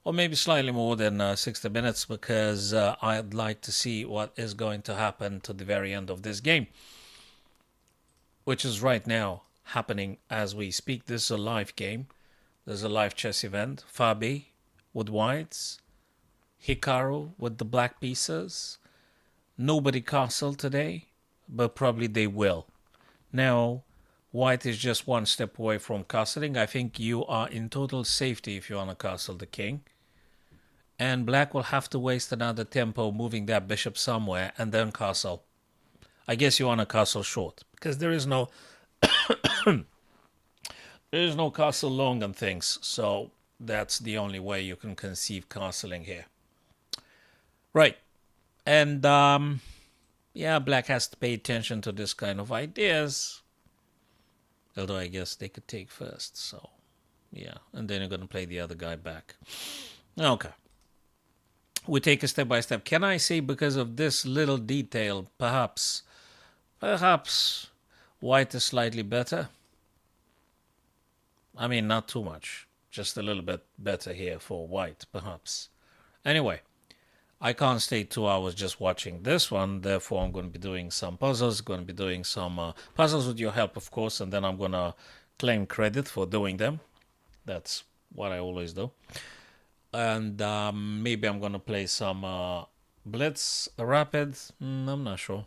or maybe slightly more than 60 minutes, because I'd like to see what is going to happen to the very end of this game, which is right now happening as we speak. This is a live game. There's a live chess event. Fabi with whites, Hikaru with the black pieces. Nobody castle today, but probably they will. Now, white is just one step away from castling. I think you are in total safety if you want to castle the king. And black will have to waste another tempo moving that bishop somewhere and then castle. I guess you want to castle short, because there is no castle long and things. So that's the only way you can conceive castling here. Right. And yeah, black has to pay attention to this kind of ideas. Although I guess they could take first. So yeah, and then you're going to play the other guy back. Okay. We take it step by step. Can I say, because of this little detail, perhaps white is slightly better? I mean, not too much. Just a little bit better here for white, perhaps. Anyway, I can't stay 2 hours just watching this one. Therefore, I'm going to be doing some puzzles. Going to be doing some puzzles with your help, of course. And then I'm going to claim credit for doing them. That's what I always do. And maybe I'm going to play some Blitz Rapid. I'm not sure.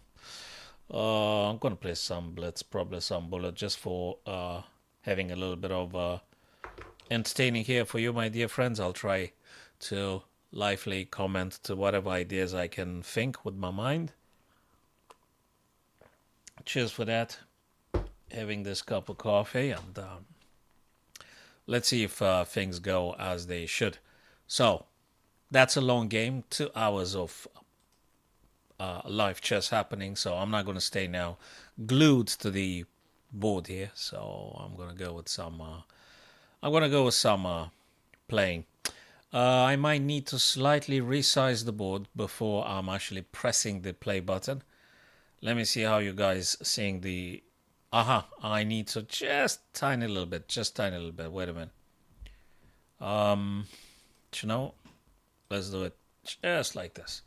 I'm going to play some Blitz, probably some Bullet, just for having a little bit of entertaining here for you, my dear friends. I'll try to lively comment to whatever ideas I can think with my mind. Cheers for that. Having this cup of coffee, and let's see if things go as they should. So, that's a long game, 2 hours of live chess happening, so I'm not going to stay now glued to the board here. So I'm going to go with some playing. I might need to slightly resize the board before I'm actually pressing the play button. Let me see how you guys seeing the... I need to just tiny little bit. Wait a minute. You know, let's do it just like this.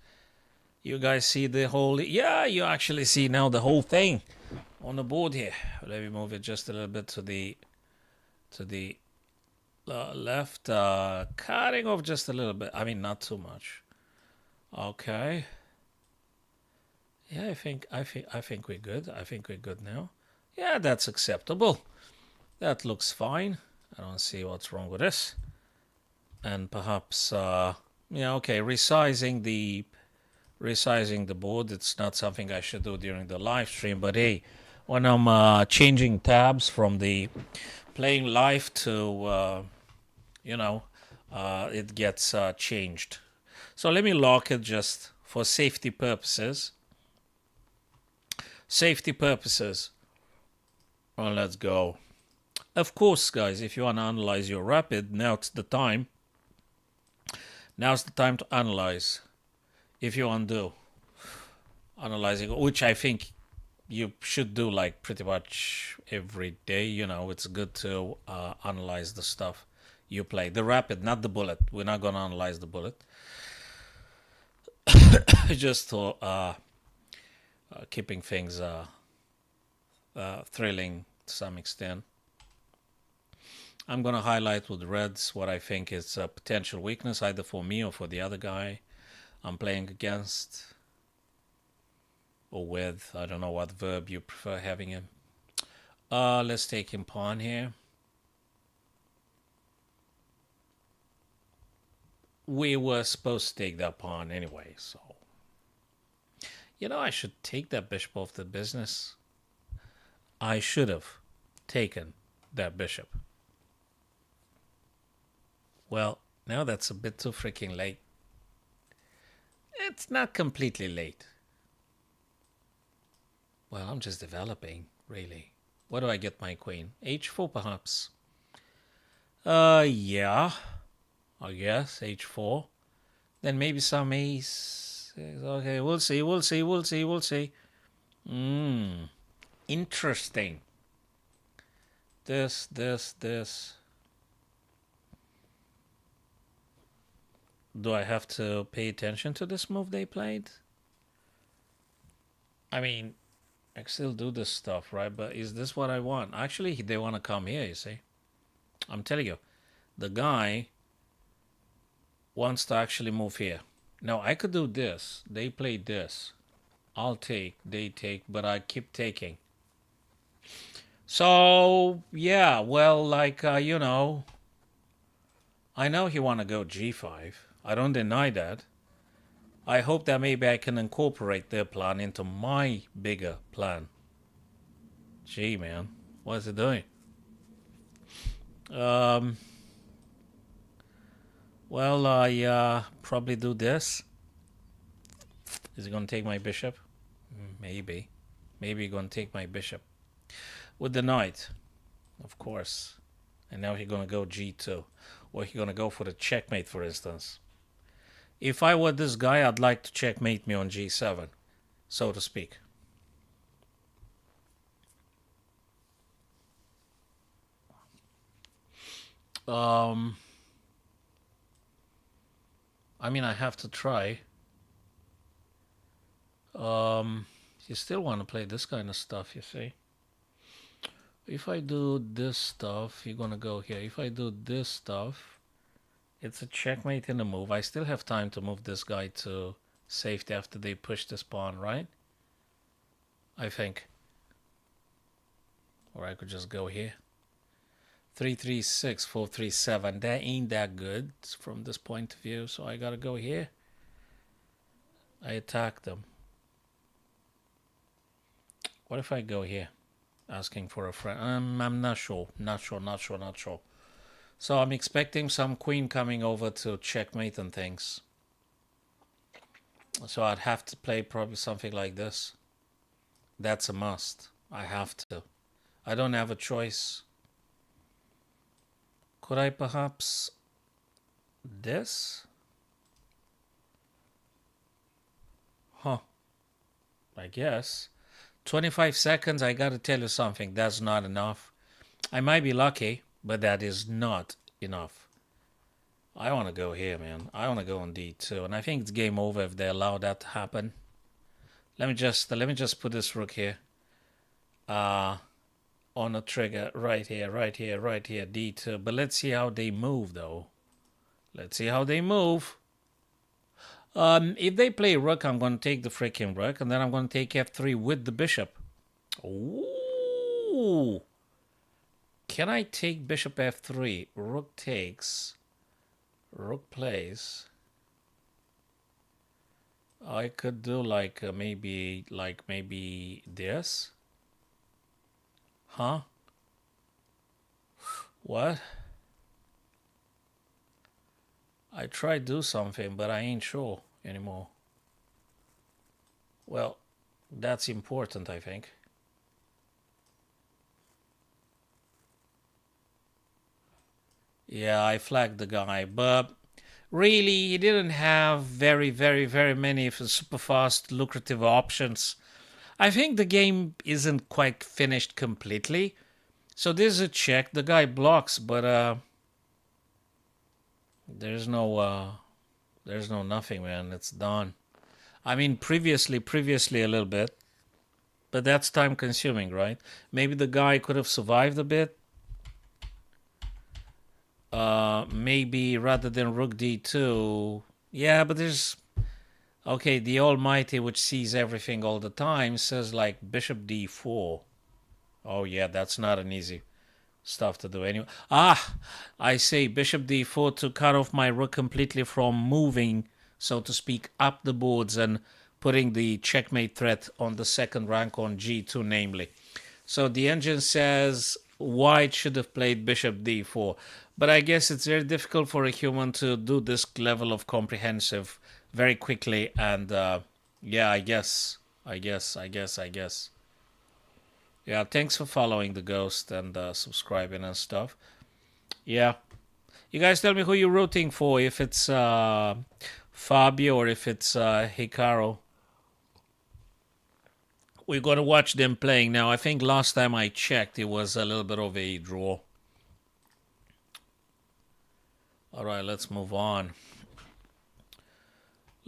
You guys see the whole... Yeah, you actually see now the whole thing on the board here. Let me move it just a little bit to the left. Cutting off just a little bit. I mean, not too much. Okay. Yeah, I think we're good. I think we're good now. Yeah, that's acceptable. That looks fine. I don't see what's wrong with this. And perhaps, yeah, okay, resizing the board. It's not something I should do during the live stream, but hey, when I'm changing tabs from the playing live to, it gets changed. So let me lock it just for safety purposes. Well, let's go. Of course, guys, if you want to analyze your rapid, now's the time. Now's the time to analyze. If you want to do analyzing, which I think you should do like pretty much every day. You know, it's good to analyze the stuff you play. The rapid, not the bullet. We're not going to analyze the bullet. Just to keeping things thrilling to some extent. I'm going to highlight with reds what I think is a potential weakness, either for me or for the other guy I'm playing against, or with. I don't know what verb you prefer having him. Let's take him pawn here. We were supposed to take that pawn anyway, so... You know, I should take that bishop off the business. I should have taken that bishop. Well, now that's a bit too freaking late. It's not completely late. Well, I'm just developing, really. Where do I get my queen? H4, perhaps. Yeah. I guess, H4. Then maybe some ace. Okay, we'll see. Interesting. This. Do I have to pay attention to this move they played? I mean, I still do this stuff, right? But is this what I want? Actually, they want to come here, you see. I'm telling you, the guy wants to actually move here. Now, I could do this. They played this. I'll take, they take, but I keep taking. So, yeah, well, like, I know he want to go g5. I don't deny that. I hope that maybe I can incorporate their plan into my bigger plan. Gee, man, what is it doing? Well, I probably do this. Is he going to take my bishop? Maybe. Maybe he's going to take my bishop. With the knight, of course. And now he's going to go g2. Or he's going to go for the checkmate, for instance. If I were this guy, I'd like to checkmate me on g7, so to speak. I mean, I have to try. You still want to play this kind of stuff, you see. If I do this stuff, you're going to go here. If I do this stuff, it's a checkmate in the move. I still have time to move this guy to safety after they push this pawn, right? I think. Or I could just go here. 3-3-6, 4-3-7. That ain't that good from this point of view, so I gotta go here. I attack them. What if I go here? Asking for a friend. I'm not sure. Not sure. So I'm expecting some queen coming over to checkmate and things. So I'd have to play probably something like this. That's a must. I have to. I don't have a choice. Could I perhaps this? Huh. I guess. 25 seconds, I gotta tell you something. That's not enough. I might be lucky, but that is not enough. I want to go here, man. I want to go on d2, and I think it's game over if they allow that to happen. Let me just put this rook here. On a trigger right here, d2. But let's see how they move, though. Let's see how they move. If they play rook, I'm going to take the freaking rook, and then I'm going to take f3 with the bishop. Ooh. Can I take bishop f3? Rook takes. Rook plays. I could do like maybe this. Huh? What? I tried to do something, but I ain't sure anymore. Well, that's important, I think. Yeah, I flagged the guy, but really, he didn't have very many super fast, lucrative options. I think the game isn't quite finished completely. So this is a check. The guy blocks, but there's no nothing, man. It's done. I mean, previously a little bit, but that's time consuming, right? Maybe the guy could have survived a bit. Maybe rather than rook d2. Yeah, but there's... Okay, the Almighty, which sees everything all the time, says like bishop d4. Oh yeah, that's not an easy stuff to do anyway. I say bishop d4 to cut off my rook completely from moving, so to speak, up the boards and putting the checkmate threat on the second rank on g2, namely. So the engine says white should have played bishop d4. But I guess it's very difficult for a human to do this level of comprehensive very quickly. And yeah, I guess. Yeah, thanks for following the Ghost and subscribing and stuff. Yeah. You guys tell me who you're rooting for, if it's Fabio or if it's Hikaru. We're going to watch them playing now. I think last time I checked, it was a little bit of a draw. All right, let's move on.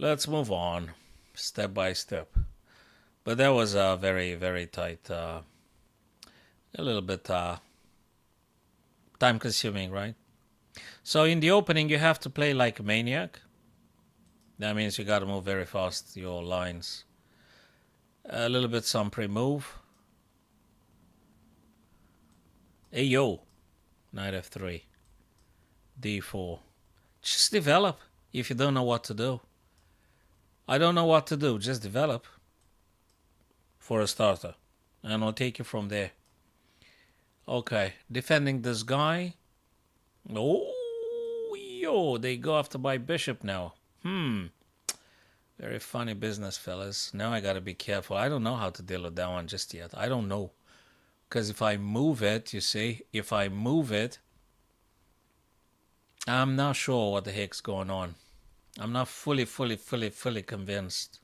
Let's move on, step by step. But that was a very, very tight, a little bit time consuming, right? So in the opening, you have to play like a maniac. That means you got to move very fast your lines. A little bit some pre-move. Ayo, knight f3, d4. Just develop if you don't know what to do. I don't know what to do, just develop for a starter. And I'll take you from there. Okay, defending this guy. Oh, yo, they go after my bishop now. Very funny business, fellas. Now I gotta be careful. I don't know how to deal with that one just yet. I don't know. Because if I move it, you see, if I move it, I'm not sure what the heck's going on. I'm not fully convinced.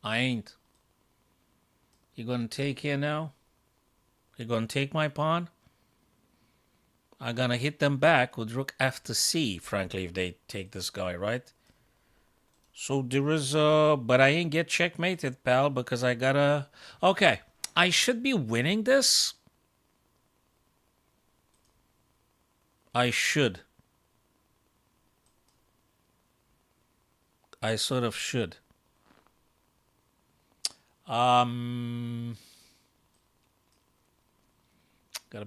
I ain't. You gonna take here now? You gonna take my pawn? I'm gonna hit them back with rook f to c, frankly, if they take this guy, right? So there is but I ain't get checkmated, pal, because I gotta... Okay, I should be winning this. I should. I sort of should. Gotta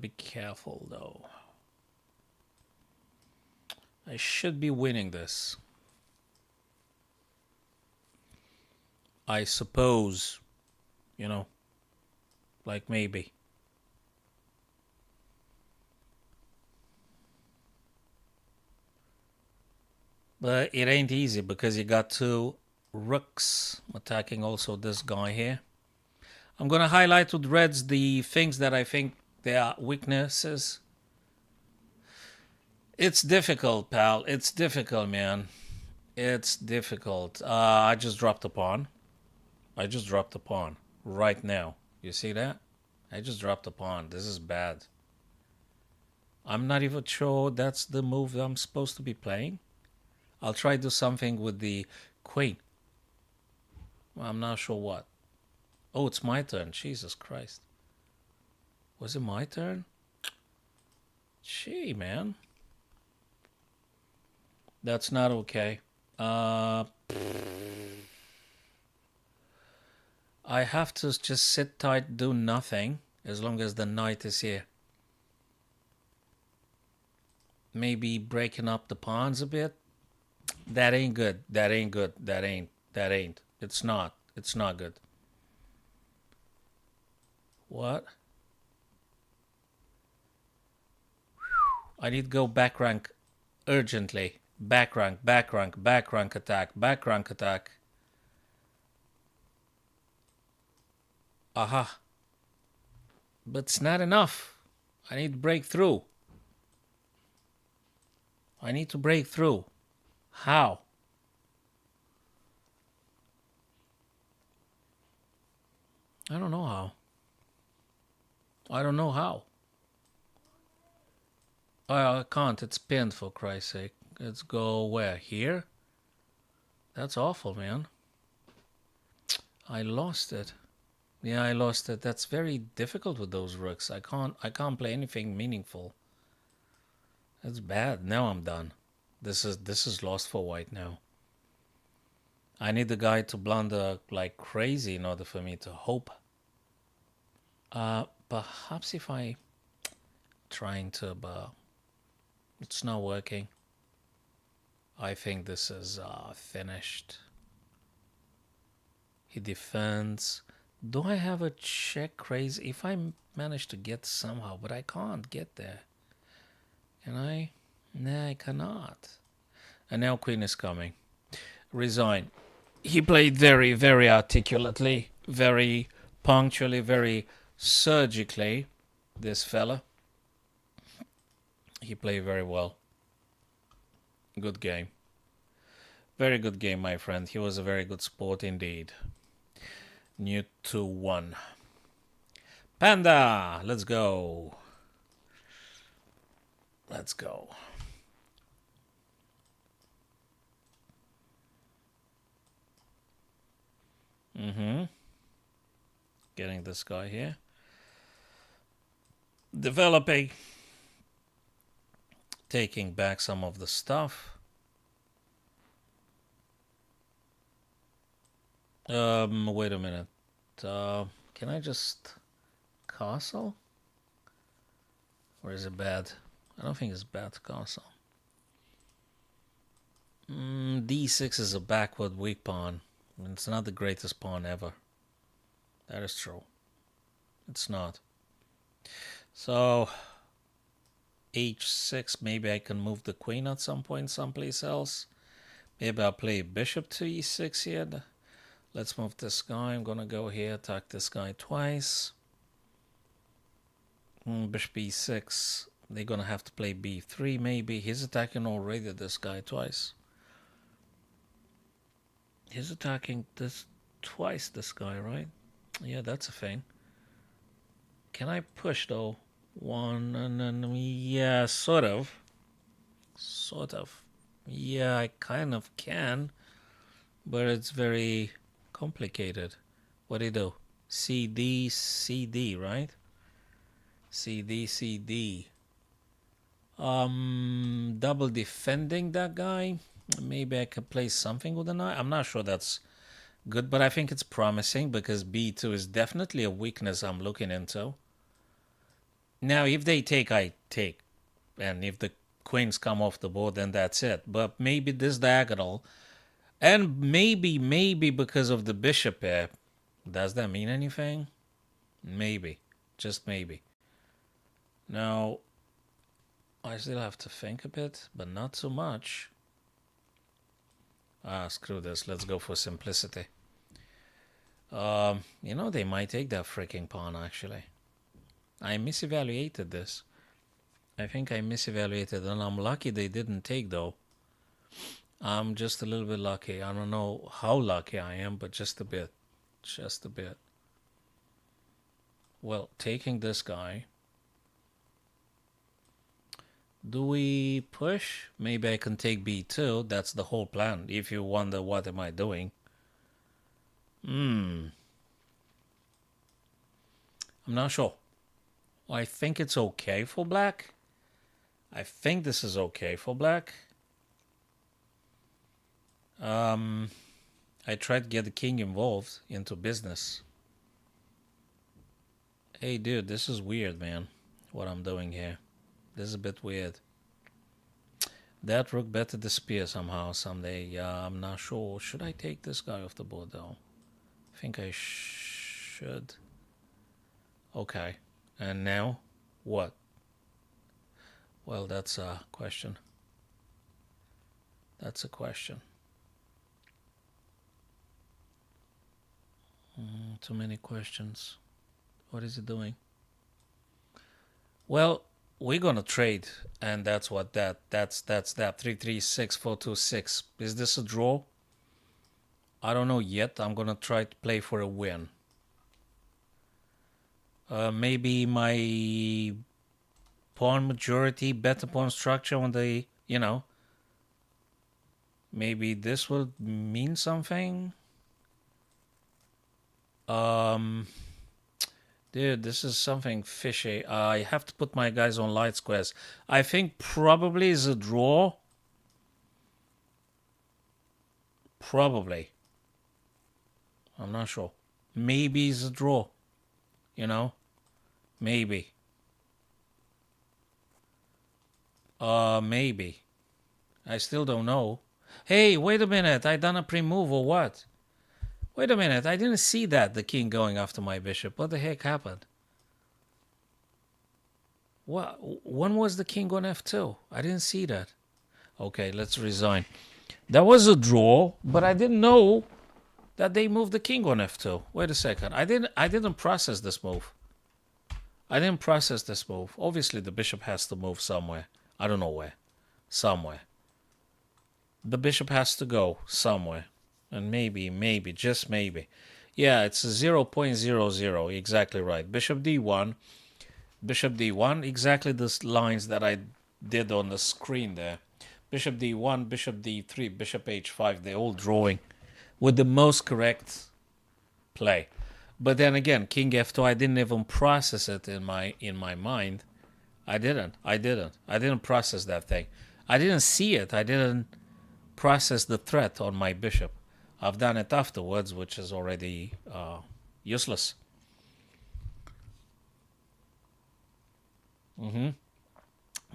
be careful, though. I should be winning this. I suppose, you know, like maybe. But it ain't easy because you got two rooks attacking also this guy here. I'm going to highlight with reds the things that I think they are weaknesses. It's difficult, pal. It's difficult, man. It's difficult. I just dropped a pawn. I just dropped a pawn right now. You see that? I just dropped a pawn. This is bad. I'm not even sure that's the move I'm supposed to be playing. I'll try to do something with the queen. Well, I'm not sure what. Oh, it's my turn. Jesus Christ. Was it my turn? Gee, man. That's not okay. I have to just sit tight, do nothing, as long as the knight is here. Maybe breaking up the pawns a bit. That ain't good. That ain't good. That ain't. It's not. It's not good. What? I need to go back rank urgently. Back rank attack. Aha. But it's not enough. I need to break through. I need to break through. How? I don't know how. I don't know how. I can't. It's pinned, for Christ's sake. Let's go where? Here? That's awful, man. I lost it. Yeah, I lost it. That's very difficult with those rooks. I can't play anything meaningful. That's bad. Now I'm done. This is lost for white now. I need the guy to blunder like crazy in order for me to hope. Perhaps if I trying to, but it's not working. I think this is finished. He defends. Do I have a check crazy? If I manage to get somehow, but I can't get there. Can I? Nah, I cannot. And now queen is coming. Resign. He played very, very articulately, very punctually, very surgically, this fella. He played very well. Good game. Very good game, my friend. He was a very good sport indeed. New 2-1. Panda, let's go. Let's go. Getting this guy here. Developing. Taking back some of the stuff. Wait a minute. Can I just castle? Or is it bad? I don't think it's bad to castle. D6 is a backward weak pawn. It's not the greatest pawn ever. That is true. It's not. So, H6, maybe I can move the queen at some point someplace else. Maybe I'll play bishop to E6 here. Let's move this guy. I'm going to go here, attack this guy twice. Bishop E6. They're going to have to play B3 maybe. He's attacking already this guy twice. He's attacking this twice, this guy, right? Yeah, that's a thing. Can I push, though? One, and then, yeah, sort of. Sort of. Yeah, I kind of can. But it's very complicated. What do you do? CD, CD, right? CD, CD. Double defending that guy. Maybe I could play something with a knight. I'm not sure that's good, but I think it's promising because B2 is definitely a weakness I'm looking into. Now, if they take, I take. And if the queens come off the board, then that's it. But maybe this diagonal, and maybe because of the bishop here, does that mean anything? Maybe. Just maybe. Now, I still have to think a bit, but not so much. Screw this. Let's go for simplicity. You know, they might take that freaking pawn, actually. I misevaluated this. I think I misevaluated, and I'm lucky they didn't take, though. I'm just a little bit lucky. I don't know how lucky I am, but just a bit. Just a bit. Well, taking this guy. Do we push? Maybe I can take B2. That's the whole plan. If you wonder what am I doing. I'm not sure. I think it's okay for black. I think this is okay for black. I tried to get the king involved into business. Hey, dude, this is weird, man. What I'm doing here. This is a bit weird. That rook better disappear somehow someday. I'm not sure. Should I take this guy off the board, though? I think I should. Okay. And now? What? Well, that's a question. That's a question. Too many questions. What is it doing? Well, we're gonna trade, and that's what that's that. 336 426. Is this a draw? I don't know yet. I'm gonna try to play for a win. Maybe my pawn majority, better pawn structure on the, you know. Maybe this will mean something. Dude, this is something fishy. I have to put my guys on light squares. I think probably is a draw. Probably. I'm not sure. Maybe it's a draw. You know? Maybe. Maybe. I still don't know. Hey, wait a minute. I done a pre-move or what? Wait a minute, I didn't see that, the king going after my bishop. What the heck happened? What? When was the king on f2? I didn't see that. Okay, let's resign. That was a draw, but I didn't know that they moved the king on f2. Wait a second. I didn't process this move. I didn't process this move. Obviously, the bishop has to move somewhere. I don't know where. Somewhere. The bishop has to go somewhere. And maybe, just maybe. Yeah, it's 0.00. Exactly right. Bishop d1. Bishop d1. Exactly the lines that I did on the screen there. Bishop d1, bishop d3, bishop h5. They're all drawing with the most correct play. But then again, king f2, I didn't even process it in my mind. I didn't process that thing. I didn't see it. I didn't process the threat on my bishop. I've done it afterwards, which is already useless.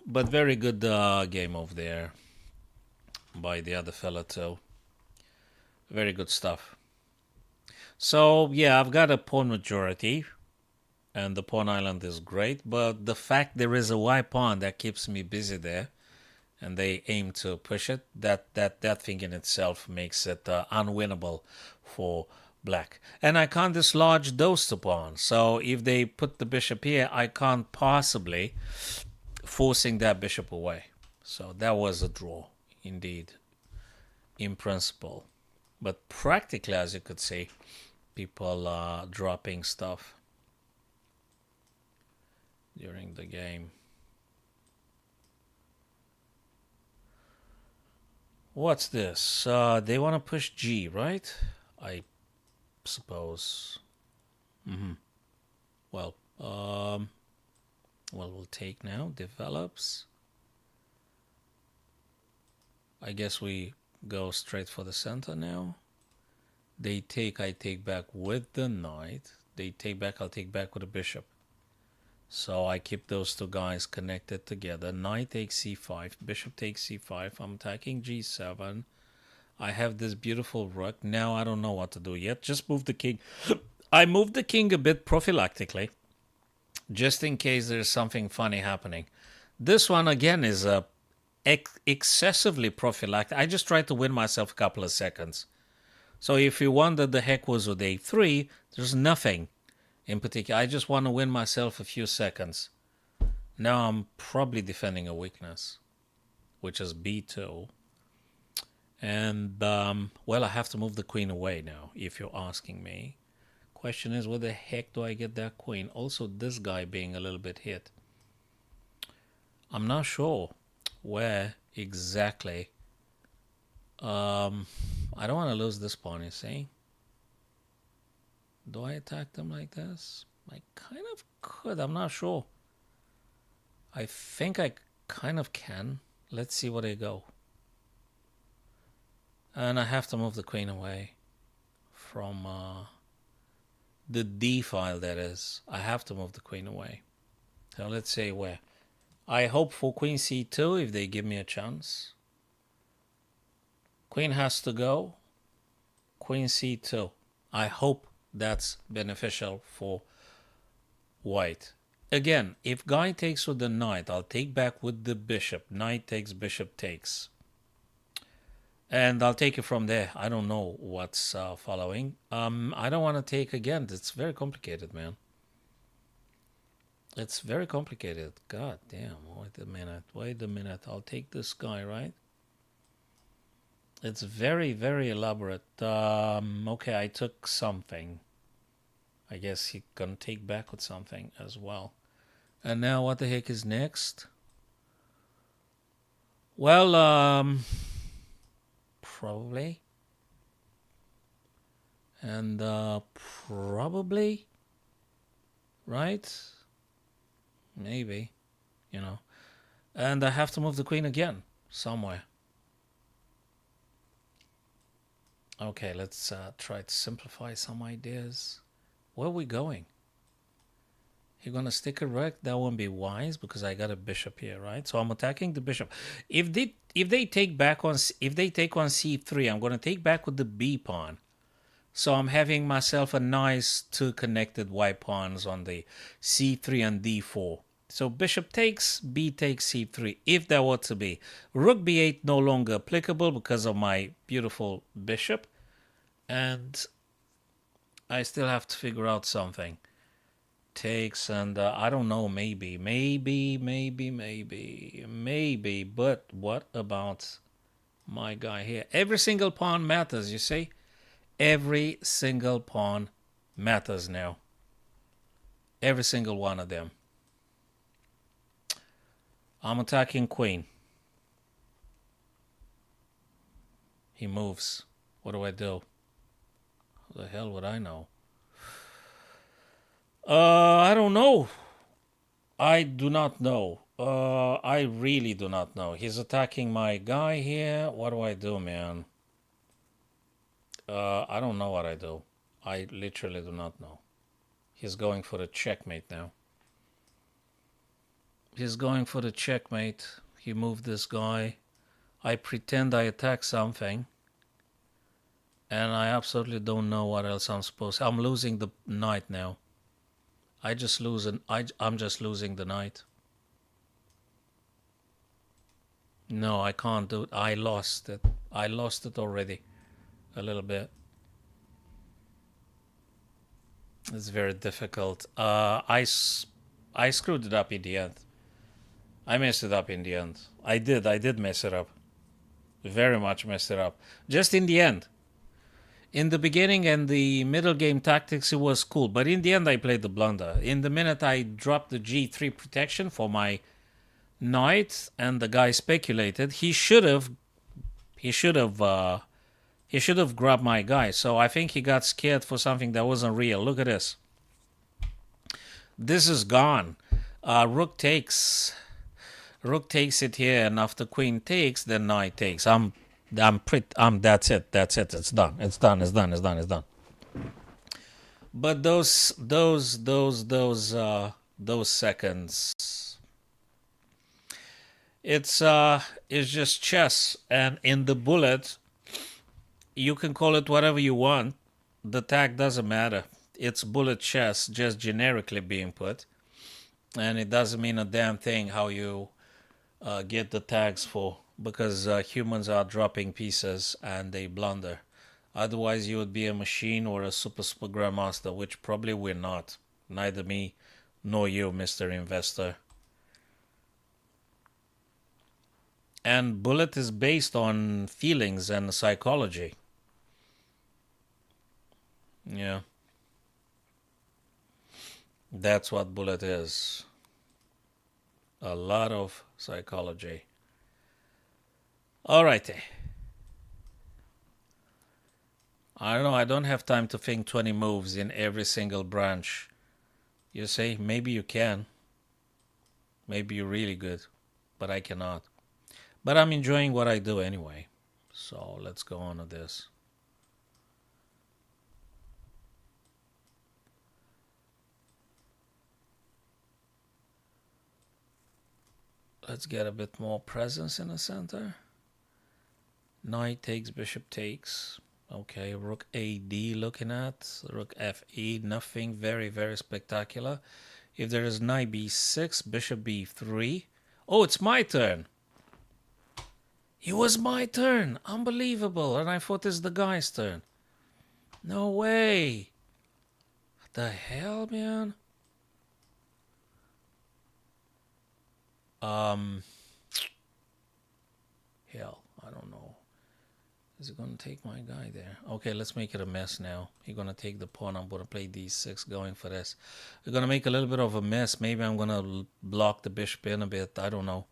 But very good game over there by the other fella too. Very good stuff. So yeah, I've got a pawn majority, and the pawn island is great. But the fact there is a white pawn that keeps me busy there, and they aim to push it, that thing in itself makes it unwinnable for black. And I can't dislodge those two pawns. So if they put the bishop here, I can't possibly forcing that bishop away. So that was a draw, indeed, in principle. But practically, as you could see, people are dropping stuff during the game. What's this? They want to push G, right? I suppose. Well, we'll take now. Develops. I guess we go straight for the center now. They take, I take back with the knight. They take back, I'll take back with the bishop. So I keep those two guys connected together. Knight takes c5, bishop takes c5. I'm attacking g7. I have this beautiful rook. Now I don't know what to do yet. Just move the king. I moved the king a bit prophylactically, just in case there's something funny happening. This one, again, is excessively prophylactic. I just tried to win myself a couple of seconds. So if you wondered the heck was with a3, there's nothing in particular. I just want to win myself a few seconds. Now I'm probably defending a weakness, which is b2. And, well, I have to move the queen away now, if you're asking me. Question is, where the heck do I get that queen? Also, this guy being a little bit hit. I'm not sure where exactly. I don't want to lose this pawn, you see. Do I attack them like this? I kind of could. I'm not sure. I think I kind of can. Let's see where they go. And I have to move the queen away from the D file, that is. I have to move the queen away. So let's see where. I hope for queen c2 if they give me a chance. Queen has to go. Queen c2. I hope that's beneficial for white. Again, if guy takes with the knight, I'll take back with the bishop. Knight takes, bishop takes. And I'll take it from there. I don't know what's following. I don't want to take again. It's very complicated, man. It's very complicated. God damn. Wait a minute. Wait a minute. I'll take this guy, right? It's very, very elaborate. Okay, I took something. I guess he can take back with something as well. And now what the heck is next? Well, probably. And probably, right? Maybe, you know. And I have to move the queen again somewhere. Okay, let's try to simplify some ideas. Where are we going? You're going to stick a rook? That won't be wise because I got a bishop here, right? So I'm attacking the bishop. If they take back on c3, I'm going to take back with the b pawn. So I'm having myself a nice two connected white pawns on the c3 and d4. So bishop takes, b takes c3, if there were to be. Rook b8 no longer applicable because of my beautiful bishop. And I still have to figure out something. Takes, and I don't know, maybe. But what about my guy here? Every single pawn matters, you see? Every single pawn matters now. Every single one of them. I'm attacking queen. He moves. What do I do? How the hell would I know? I don't know. I do not know. I really do not know. He's attacking my guy here. What do I do, man? I don't know what I do. I literally do not know. He's going for the checkmate now. He's going for the checkmate. He moved this guy. I pretend I attack something. And I absolutely don't know what else I'm supposed to. I'm losing the knight now. I'm just losing the knight. No, I can't do it. I lost it. I lost it already. A little bit. It's very difficult. I screwed it up in the end. I messed it up in the end. I did mess it up. Very much messed it up. Just in the end. In the beginning and the middle game tactics, it was cool. But in the end, I played the blunder. In the minute I dropped the G3 protection for my knight and the guy speculated, he should have grabbed my guy. So I think he got scared for something that wasn't real. Look at this. This is gone. Rook takes it here, and after queen takes, then knight takes. That's it. It's done. But those seconds, it's just chess. And in the bullet, you can call it whatever you want. The tag doesn't matter. It's bullet chess, just generically being put, and it doesn't mean a damn thing how you get the tags for, because humans are dropping pieces and they blunder. Otherwise, you would be a machine or a super grandmaster, which probably we're not. Neither me nor you, Mr. Investor. And bullet is based on feelings and psychology. Yeah. That's what bullet is. A lot of psychology. Alrighty. I don't know. I don't have time to think 20 moves in every single branch. You say, maybe you can. Maybe you're really good. But I cannot. But I'm enjoying what I do anyway. So let's go on to this. Let's get a bit more presence in the center. Knight takes, bishop takes. Okay, rook AD looking at. Rook FE, nothing very, very spectacular. If there is knight B6, bishop B3. Oh, it's my turn. It was my turn. Unbelievable. And I thought it's the guy's turn. No way. What the hell, man? Hell, I don't know. Is it going to take my guy there? Okay, let's make it a mess now. He's going to take the pawn. I'm going to play d6 going for this. We're going to make a little bit of a mess. Maybe I'm going to block the bishop in a bit. I don't know.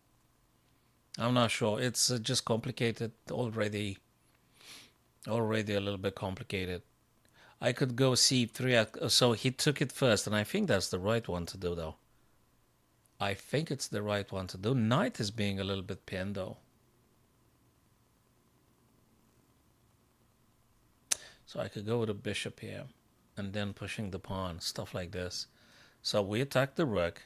I'm not sure. It's just complicated already. Already a little bit complicated. I could go c3. So he took it first, and I think that's the right one to do, though. I think it's the right one to do. Knight is being a little bit pinned, though. So I could go with a bishop here and then pushing the pawn, stuff like this. So we attack the rook,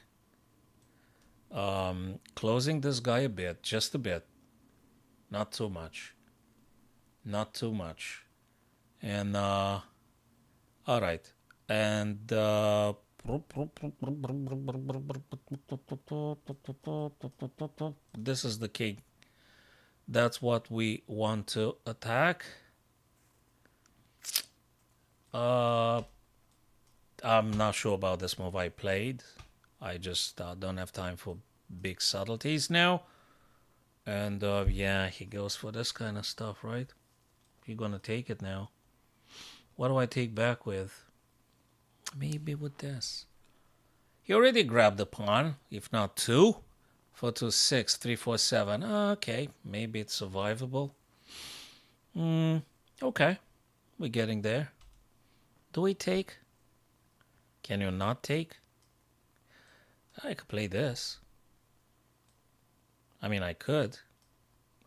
closing this guy a bit, just a bit, not too much, not too much. And all right, and this is the king. That's what we want to attack. I'm not sure about this move I played. I just don't have time for big subtleties now. And yeah, he goes for this kind of stuff, right? You're gonna take it now. What do I take back with? Maybe with this. He already grabbed the pawn, if not two. 4, 2, 6, 3, 4, 7. Okay, maybe it's survivable. Okay, we're getting there. Do we take? Can you not take? I could play this. I mean, I could.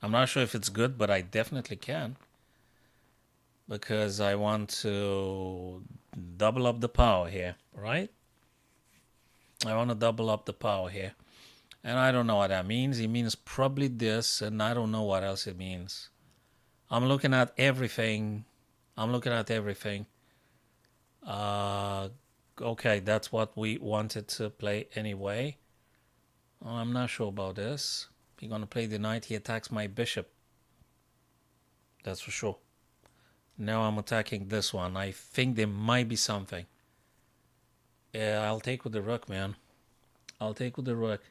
I'm not sure if it's good, but I definitely can. Because I want to double up the power here, right? I want to double up the power here. And I don't know what that means. It means probably this, and I don't know what else it means. I'm looking at everything. Okay, that's what we wanted to play anyway. I'm not sure about this. You're going to play the knight. He attacks my bishop. That's for sure. Now I'm attacking this one. I think there might be something. Yeah, I'll take with the rook, man. I'll take with the rook.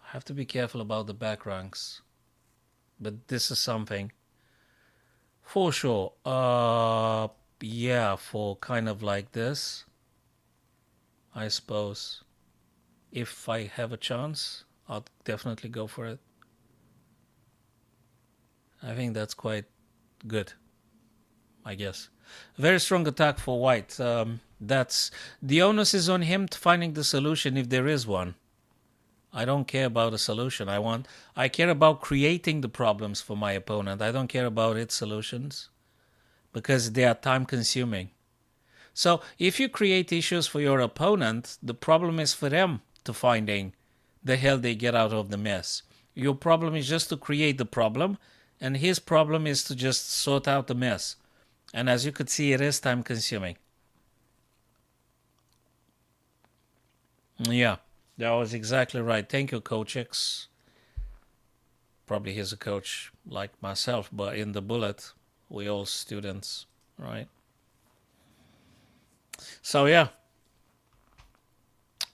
I have to be careful about the back ranks. But this is something. For sure. Yeah, for kind of like this. I suppose. If I have a chance, I'll definitely go for it. I think that's quite good, I guess. Very strong attack for white. That's the onus is on him finding the solution if there is one. I don't care about a solution. I care about creating the problems for my opponent. I don't care about its solutions because they are time consuming. So if you create issues for your opponent, the problem is for them to finding the hell they get out of the mess. Your problem is just to create the problem, and his problem is to just sort out the mess. And as you could see, it is time consuming. Yeah, that was exactly right. Thank you, Coach X. Probably he's a coach like myself, but in the bullet, we all students, right? So yeah.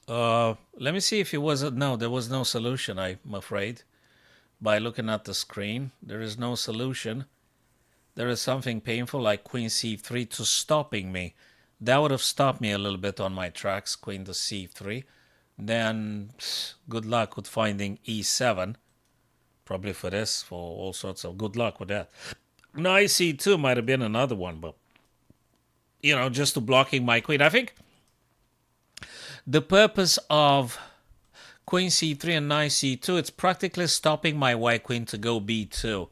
Let me see if it was no, there was no solution, I'm afraid. By looking at the screen, there is no solution. There is something painful like queen c3 to stopping me. That would have stopped me a little bit on my tracks, queen to c3. Then good luck with finding e7. Probably for this, for all sorts of good luck with that. Knight c2 might have been another one, but just to blocking my queen. I think the purpose of queen c3 and knight c2, it's practically stopping my white queen to go b2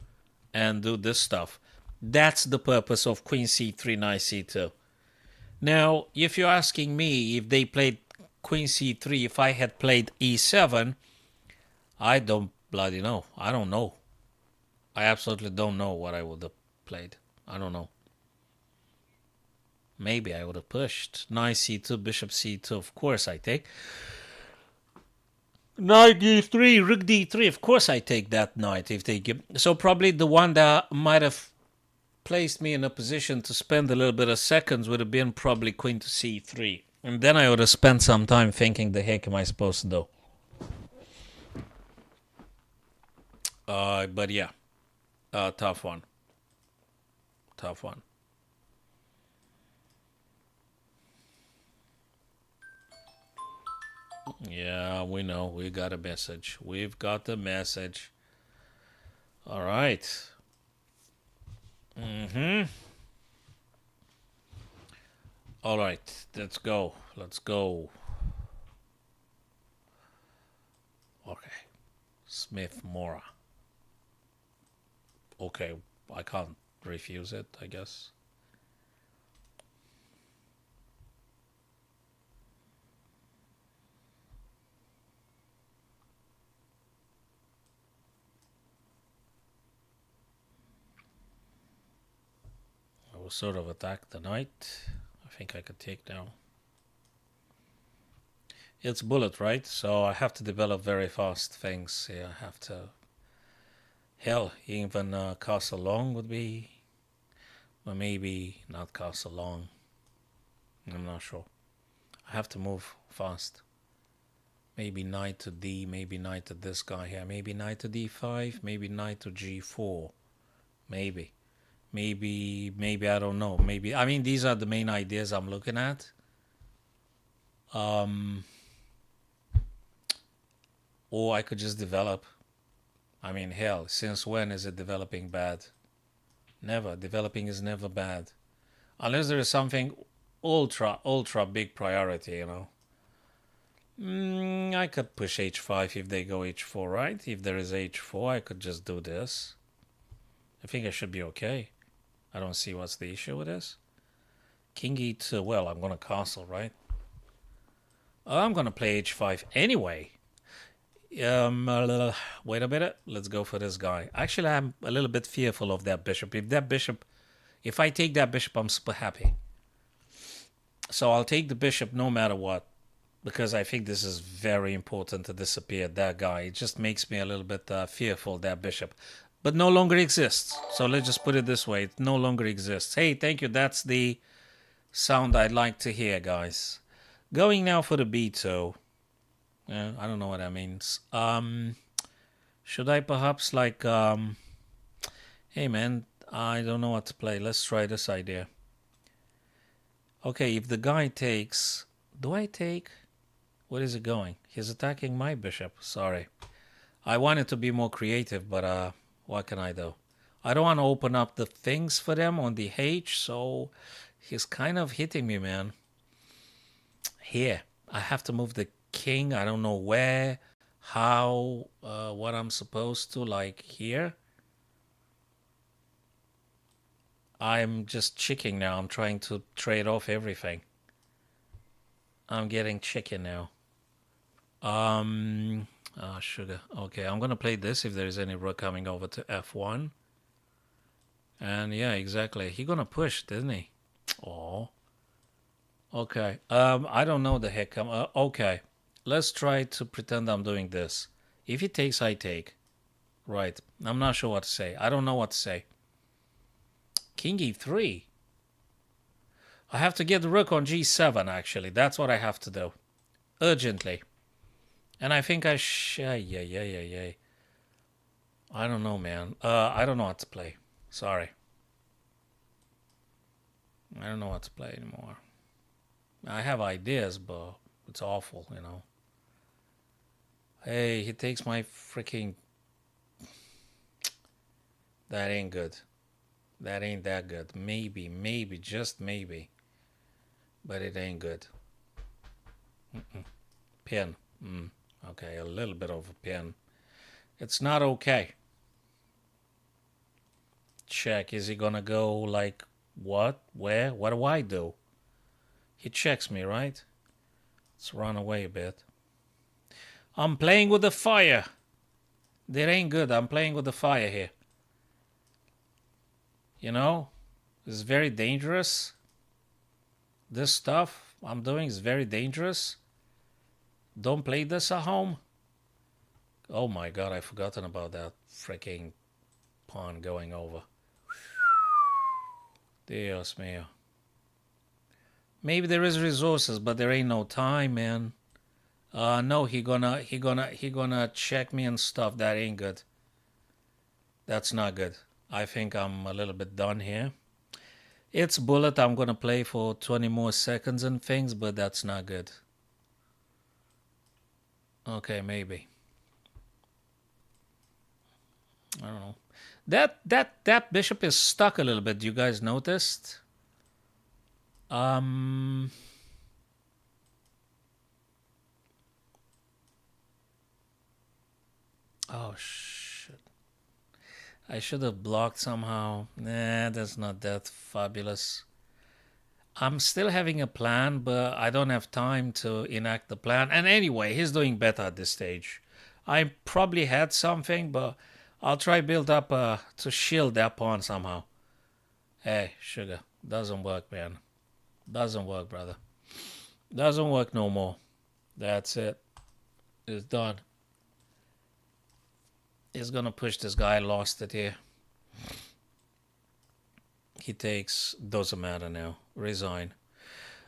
and do this stuff. That's the purpose of queen c3, knight c2. Now, if you're asking me if they played queen c3, if I had played e7, I don't bloody know. I don't know. I absolutely don't know what I would have played. I don't know. Maybe I would have pushed knight c2, bishop c2. Of course I take. Knight d3, rook d3. Of course I take that knight if they give. So probably the one that might have placed me in a position to spend a little bit of seconds would have been probably queen to c3. And then I would have spent some time thinking, the heck am I supposed to do? But yeah, tough one. Tough one. Yeah, we know. We got a message. We've got the message. All right. All right. Let's go. Let's go. Okay. Smith Mora. Okay. I can't refuse it, I guess. I will sort of attack the knight. I think I could take down. It's bullet, right? So I have to develop very fast things. Yeah, I have to. Hell, even castle long would be. Or maybe not castle long. I'm not sure. I have to move fast. Maybe knight to d, maybe knight to this guy here. Maybe knight to d5, maybe knight to g4. Maybe. Maybe I don't know. Maybe, I mean, these are the main ideas I'm looking at. Or I could just develop. I mean, hell, since when is it developing bad? Never. Developing is never bad. Unless there is something ultra big priority, I could push h5 if they go h4, right? If there is h4, I could just do this. I think I should be okay. I don't see what's the issue with this. King e2, well, I'm gonna castle, right? I'm gonna play h5 anyway. Wait a minute. Let's go for this guy. Actually, I'm a little bit fearful of that bishop. If I take that bishop, I'm super happy. So I'll take the bishop no matter what, because I think this is very important to disappear that guy. It just makes me a little bit fearful, that bishop. But no longer exists. So let's just put it this way. It no longer exists. Hey, thank you. That's the sound I'd like to hear, guys. Going now for the b2. I don't know what that means. Should I perhaps hey man, I don't know what to play. Let's try this idea. Okay, if the guy takes, do I take? Where is it going? He's attacking my bishop. Sorry. I wanted to be more creative, but what can I do? I don't want to open up the things for them on the H, so he's kind of hitting me, man. Here, I have to move the king. I don't know where, how, what I'm supposed to, like here. I'm just chicken now. I'm trying to trade off everything. I'm getting chicken now. Sugar. Okay, I'm gonna play this if there's any rook coming over to f1. And yeah, exactly. He gonna push, didn't he? Oh. Okay. I don't know the heck. Okay. Let's try to pretend I'm doing this. If he takes, I take. Right. I'm not sure what to say. I don't know what to say. King e3. I have to get the rook on g7, actually. That's what I have to do. Urgently. And I think I yeah. I don't know, man. I don't know what to play. Sorry. I don't know what to play anymore. I have ideas, but it's awful, Hey, he takes my freaking... That ain't good. That ain't that good. Maybe, just maybe. But it ain't good. Pin. Okay, a little bit of a pin. It's not okay. Check. Is he gonna go like what? Where? What do I do? He checks me, right? Let's run away a bit. I'm playing with the fire. That ain't good. I'm playing with the fire here. It's very dangerous. This stuff I'm doing is very dangerous. Don't play this at home. Oh my god, I've forgotten about that freaking pawn going over. Dios mío. Maybe there is resources, but there ain't no time, man. No, he gonna check me and stuff. That ain't good. That's not good. I think I'm a little bit done here. It's bullet. I'm gonna play for 20 more seconds and things, but that's not good. Okay, maybe. I don't know. That bishop is stuck a little bit. You guys noticed? Oh shit. I should have blocked somehow. Nah, that's not that fabulous. I'm still having a plan, but I don't have time to enact the plan. And anyway, he's doing better at this stage. I probably had something, but I'll try build up to shield that pawn somehow. Hey, sugar. Doesn't work, man. Doesn't work, brother. Doesn't work no more. That's it. It's done. He's gonna push this guy. Lost it here. He takes. Doesn't matter now. Resign.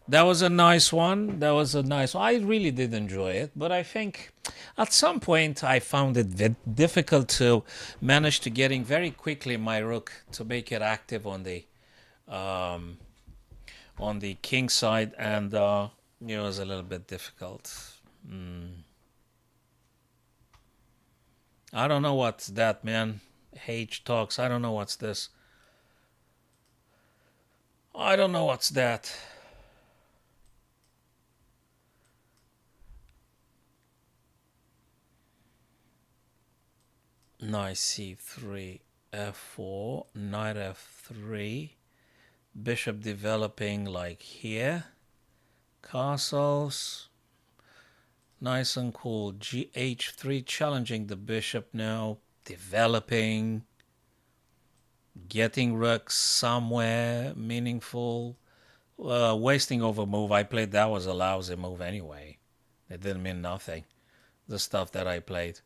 That was a nice one. I really did enjoy it, but I think at some point I found it difficult to manage to getting very quickly my rook to make it active on the king side, and it was a little bit difficult. I don't know what's that, man. H talks. I don't know what's this. I don't know what's that. Knight c3, f4, knight f3, bishop developing like here, castles, nice and cool. Gh3 challenging the bishop now, developing, getting rooks somewhere meaningful. Wasting over move, I played that was a lousy move anyway. It didn't mean nothing, the stuff that I played.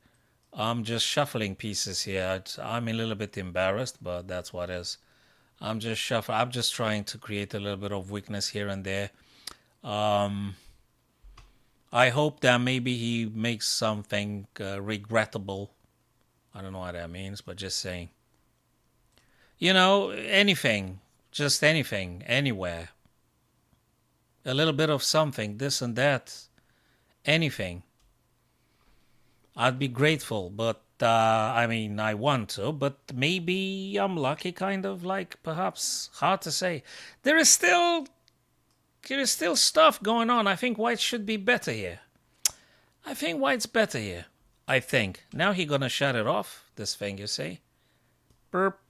I'm just shuffling pieces here. I'm a little bit embarrassed, but that's what it is. I'm just shuffling. I'm just trying to create a little bit of weakness here and there. I hope that maybe he makes something regrettable. I don't know what that means, but just saying. You know, anything. Just anything. Anywhere. A little bit of something. This and that. Anything. I'd be grateful, but I mean, I want to, but maybe I'm lucky, kind of, like, perhaps. Hard to say. There is still stuff going on. I think white should be better here. I think white's better here. I think. Now he gonna shut it off, this thing, you see? Burp.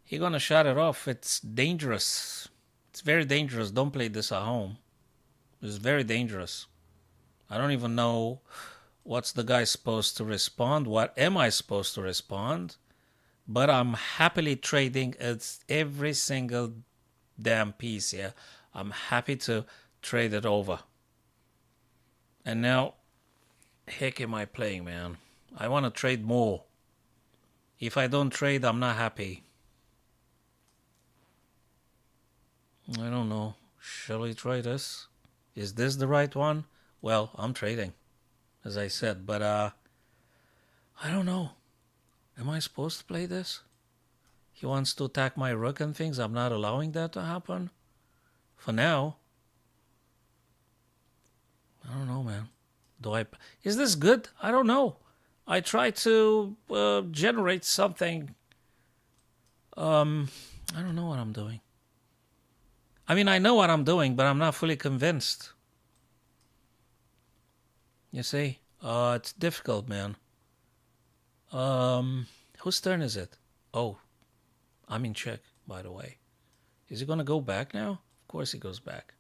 He gonna shut it off. It's dangerous. It's very dangerous. Don't play this at home. It's very dangerous. I don't even know what's the guy supposed to respond. What am I supposed to respond? But I'm happily trading every single damn piece here. I'm happy to trade it over. And now, heck am I playing, man? I want to trade more. If I don't trade, I'm not happy. I don't know. Shall we try this? Is this the right one? Well, I'm trading, as I said, but I don't know. Am I supposed to play this? He wants to attack my rook and things. I'm not allowing that to happen. For now. I don't know, man. Is this good? I don't know. I try to generate something. I don't know what I'm doing. I mean, I know what I'm doing, but I'm not fully convinced. You see? It's difficult, man. Whose turn is it? Oh, I'm in check, by the way. Is he going to go back now? Of course he goes back.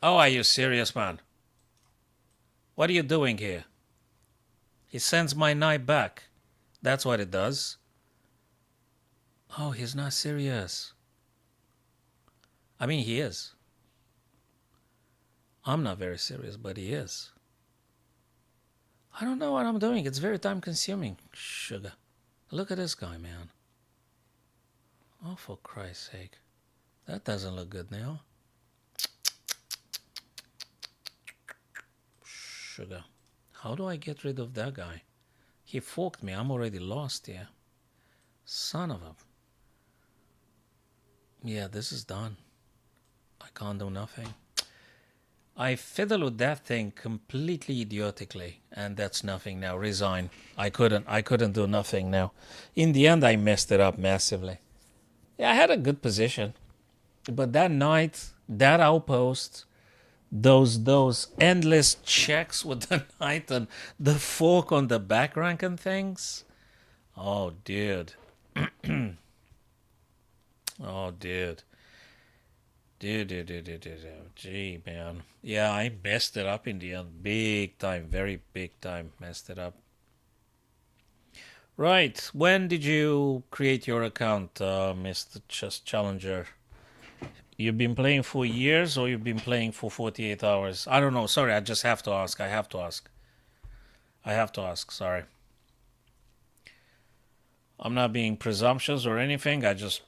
Oh, are you serious, man? What are you doing here? He sends my knight back. That's what it does. Oh, he's not serious. I mean, he is. I'm not very serious, but he is. I don't know what I'm doing. It's very time consuming. Sugar. Look at this guy, man. Oh, for Christ's sake. That doesn't look good now. Sugar. How do I get rid of that guy? He forked me. I'm already lost here. Son of a... Yeah, this is done. I can't do nothing. I fiddled with that thing completely idiotically, and that's nothing now. Resign. I couldn't do nothing now. In the end, I messed it up massively. Yeah, I had a good position, but that knight, that outpost, those endless checks with the knight and the fork on the back rank and things. Oh, dude. Oh, dude. Dude. Gee, man. Yeah, I messed it up in the end. Big time. Very big time. Messed it up. Right. When did you create your account, Mr. Chess Challenger? You've been playing for years or you've been playing for 48 hours? I don't know. Sorry, I just have to ask. I have to ask. Sorry. I'm not being presumptuous or anything. I just,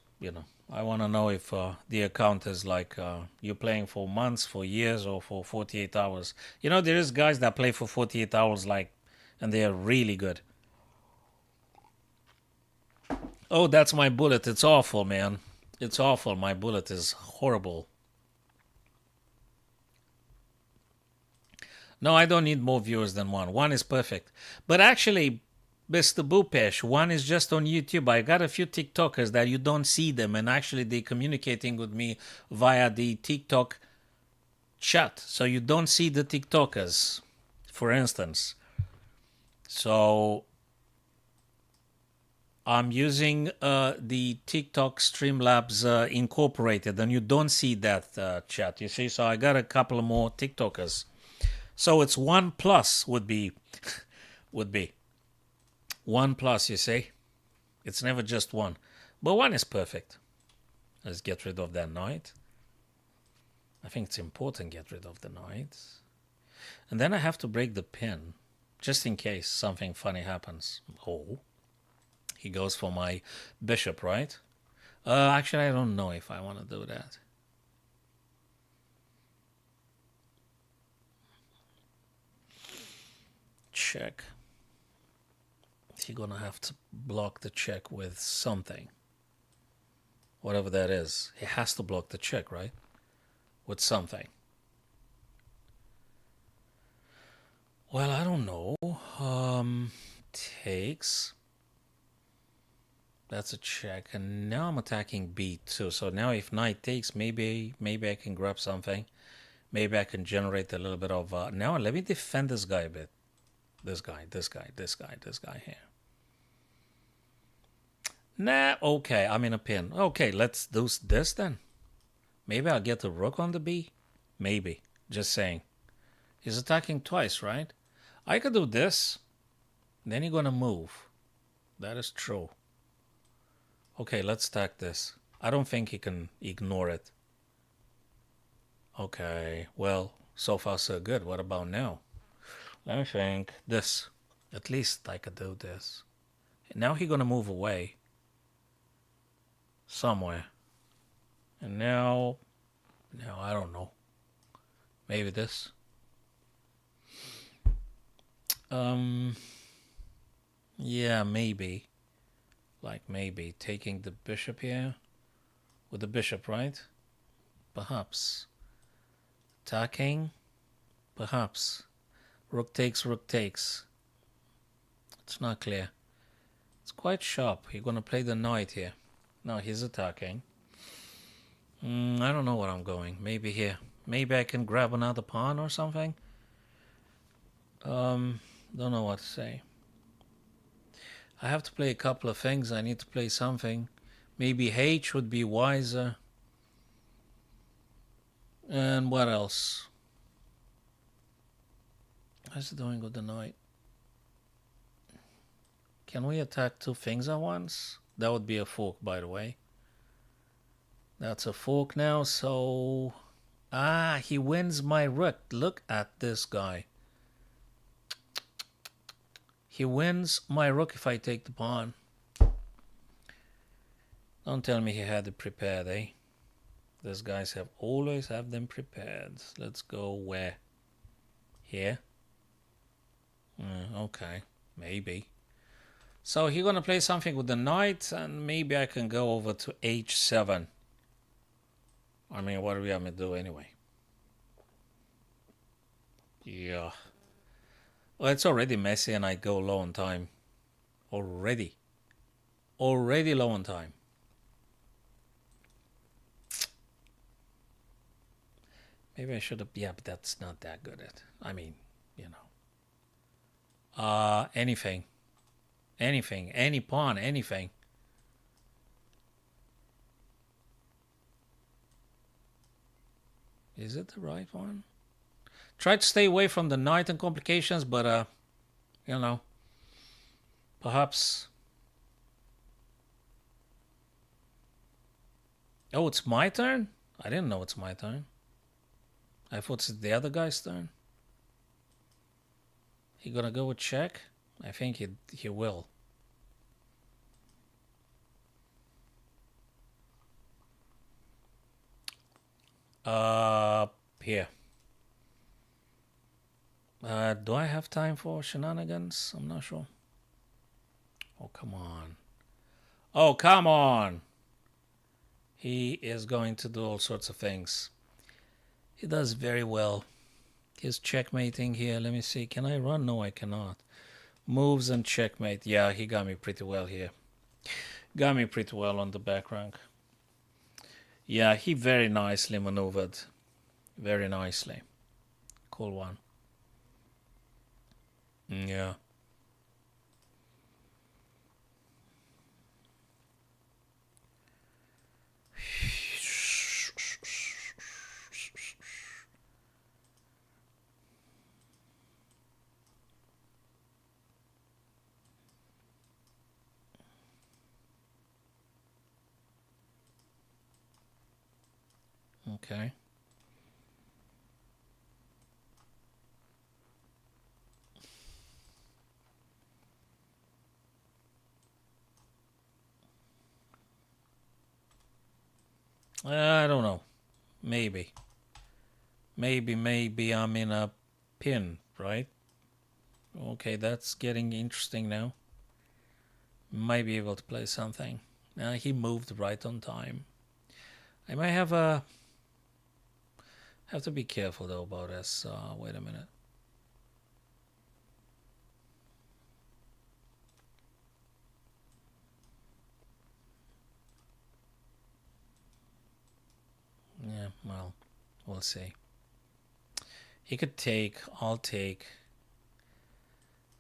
I want to know if the account is like you're playing for months, for years, or for 48 hours. There is guys that play for 48 hours, and they are really good. Oh, that's my bullet. It's awful, man. It's awful. My bullet is horrible. No, I don't need more viewers than one. One is perfect. But actually, Mr. Bupesh, one is just on YouTube. I got a few TikTokers that you don't see them, and actually they're communicating with me via the TikTok chat. So you don't see the TikTokers, for instance. So I'm using the TikTok Streamlabs Incorporated, and you don't see that chat. You see, so I got a couple of more TikTokers. So it's 1+ would be 1+. You see, it's never just one, but one is perfect. Let's get rid of that knight. I think it's important to get rid of the knight, and then I have to break the pin, just in case something funny happens. Oh. He goes for my bishop, right? Actually, I don't know if I want to do that. Check. He's gonna have to block the check with something. Whatever that is. He has to block the check, right? With something. Well, I don't know. Takes. That's a check, and now I'm attacking b2. So now if knight takes, maybe I can grab something. Maybe I can generate a little bit of. Now let me defend this guy a bit. This guy here. Nah, okay, I'm in a pin. Okay, let's do this then. Maybe I'll get the rook on the b. Maybe. Just saying. He's attacking twice, right? I could do this. Then he's gonna move. That is true. Okay, let's stack this. I don't think he can ignore it. Okay, well, so far so good. What about now? Let me think. This. At least I could do this. Now he's gonna move away. Somewhere. And now I don't know. Maybe this. Yeah, maybe. Like maybe taking the bishop here with the bishop, right? Perhaps. Attacking? Perhaps. Rook takes, rook takes. It's not clear. It's quite sharp. You're gonna play the knight here. No, he's attacking. I don't know where I'm going. Maybe here. Maybe I can grab another pawn or something. Don't know what to say. I have to play a couple of things. I need to play something. Maybe H would be wiser. And what else? How's it doing with the knight? Can we attack two things at once? That would be a fork, by the way. That's a fork now, so... Ah, he wins my rook. Look at this guy. He wins my rook if I take the pawn. Don't tell me he had it prepared, eh? These guys always have them prepared. Let's go where? Here? Okay, maybe. So he's gonna play something with the knight, and maybe I can go over to h7. I mean, what are we gonna do anyway? Yeah. Well, it's already messy and I go low on time. Already low on time. Maybe I should have... Yeah, but that's not that good at... I mean, you know. Anything. Anything. Any pawn. Anything. Is it the right one? Try to stay away from the knight and complications, but, you know, perhaps... Oh, it's my turn? I didn't know it's my turn. I thought it's the other guy's turn. He gonna go with check? I think he will. Here. Do I have time for shenanigans? I'm not sure. Oh, come on. Oh, come on. He is going to do all sorts of things. He does very well. He's checkmating here. Let me see. Can I run? No, I cannot. Moves and checkmate. Yeah, he got me pretty well here. Got me pretty well on the back rank. Yeah, he very nicely maneuvered. Very nicely. Cool one. Yeah. Okay. I don't know. Maybe. Maybe I'm in a pin, right? Okay, that's getting interesting now. Might be able to play something. He moved right on time. I might have to be careful though about this. Wait a minute. Yeah, well, we'll see. He could take. I'll take.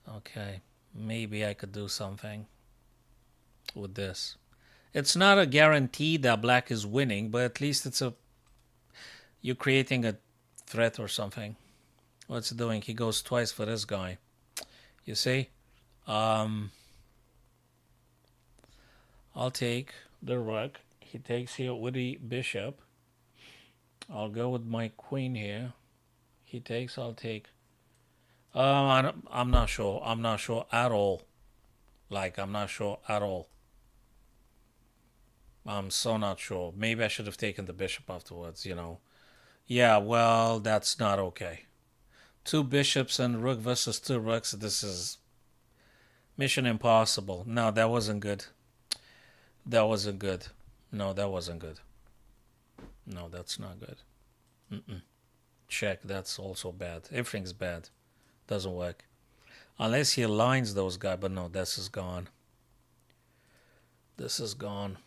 Okay, maybe I could do something with this. It's not a guarantee that black is winning, but at least you're creating a threat or something. What's it doing? He goes twice for this guy. You see? I'll take the rook. He takes here with the bishop. I'll go with my queen here. He takes, I'll take. I'm not sure. I'm not sure at all. Like, I'm not sure at all. I'm so not sure. Maybe I should have taken the bishop afterwards, you know. Yeah, well, that's not okay. Two bishops and rook versus two rooks. This is mission impossible. No, that wasn't good. That wasn't good. No, that wasn't good. No, that's not good. Mm-mm. Check. That's also bad. Everything's bad. Doesn't work. Unless he aligns those guys. But no, this is gone. This is gone.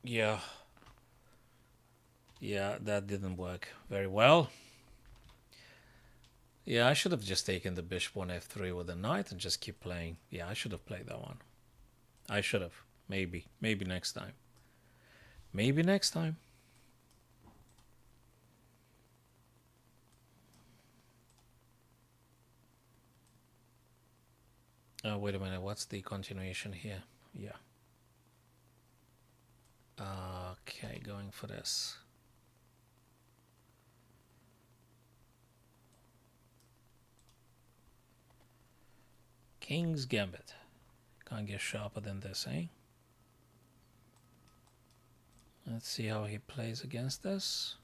Yeah. Yeah, that didn't work very well. Yeah, I should have just taken the bishop on f3 with the knight and just keep playing. Yeah, I should have played that one. I should have. Maybe. Maybe next time. Maybe next time. Oh, wait a minute. What's the continuation here? Yeah. Okay, going for this. King's Gambit. Can't get sharper than this, eh? Let's see how he plays against this.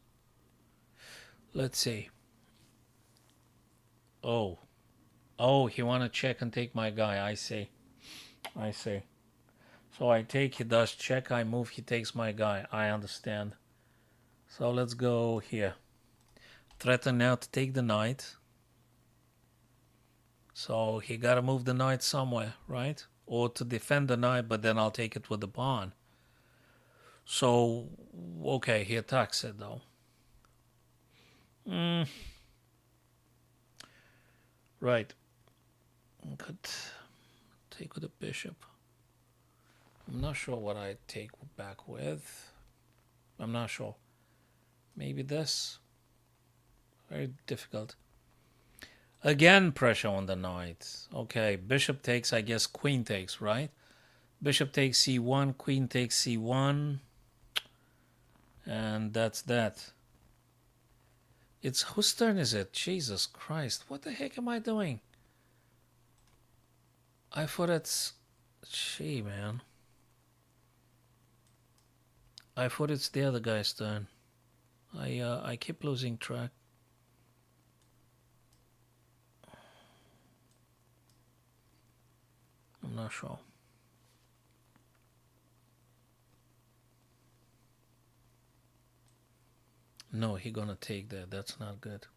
Let's see. Oh. Oh, he want to check and take my guy. I see. I see. So I take, he does check, I move, he takes my guy. I understand. So let's go here. Threaten now to take the knight. So he gotta move the knight somewhere, right? Or to defend the knight, but then I'll take it with the pawn. So, okay, he attacks it though. Right. Could take with the bishop. I'm not sure what I take back with. I'm not sure. Maybe this. Very difficult. Again, pressure on the knight. Okay, bishop takes, I guess queen takes, right? Bishop takes c1, queen takes c1. And that's that. It's whose turn is it? Jesus Christ. What the heck am I doing? I thought it's... Gee, man. I thought it's the other guy's turn. I keep losing track. I'm not sure. No, he gonna take that. That's not good.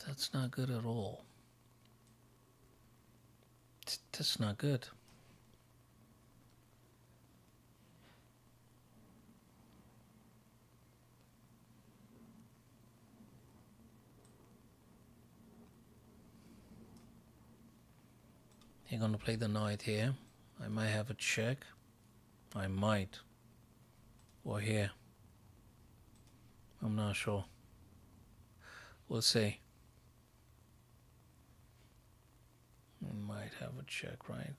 That's not good at all. That's not good. You're gonna play the knight here. I might have a check. I might. Or here. I'm not sure. We'll see. I might might have a check, right?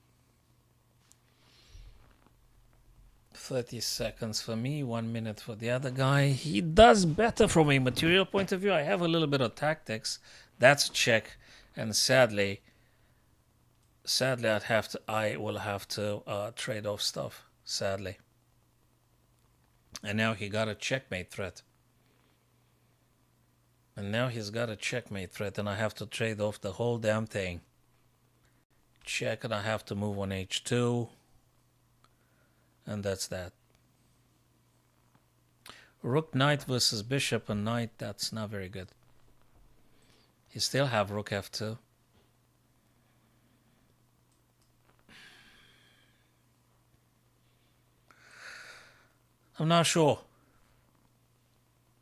30 seconds for me, 1 minute for the other guy. He does better from a material point of view. I have a little bit of tactics. That's a check. And sadly, I will have to trade off stuff. Sadly. And now he got a checkmate threat. And I have to trade off the whole damn thing. Check, and I have to move on h2. And that's that. Rook knight versus bishop and knight, that's not very good. You still have rook f2. I'm not sure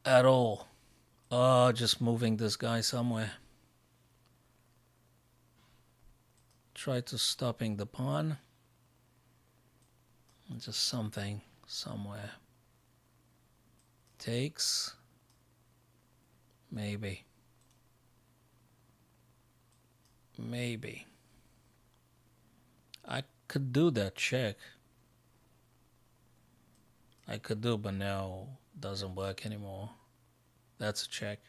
at all. Just moving this guy somewhere. Try to stopping the pawn. Just something somewhere. Takes. Maybe. I could do that check. I could do, but now doesn't work anymore. That's a check.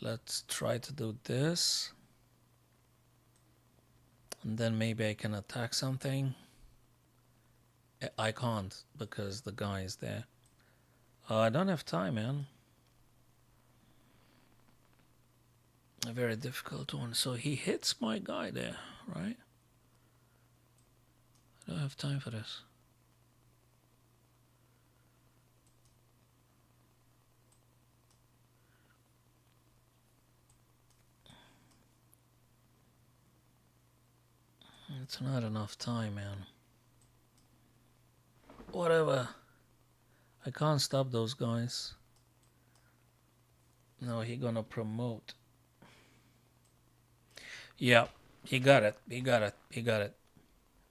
Let's try to do this. And then maybe I can attack something. I can't because the guy is there. I don't have time, man. A very difficult one. So he hits my guy there, right? I don't have time for this. It's not enough time, man. Whatever. I can't stop those guys. No, he gonna promote. Yeah, he got it.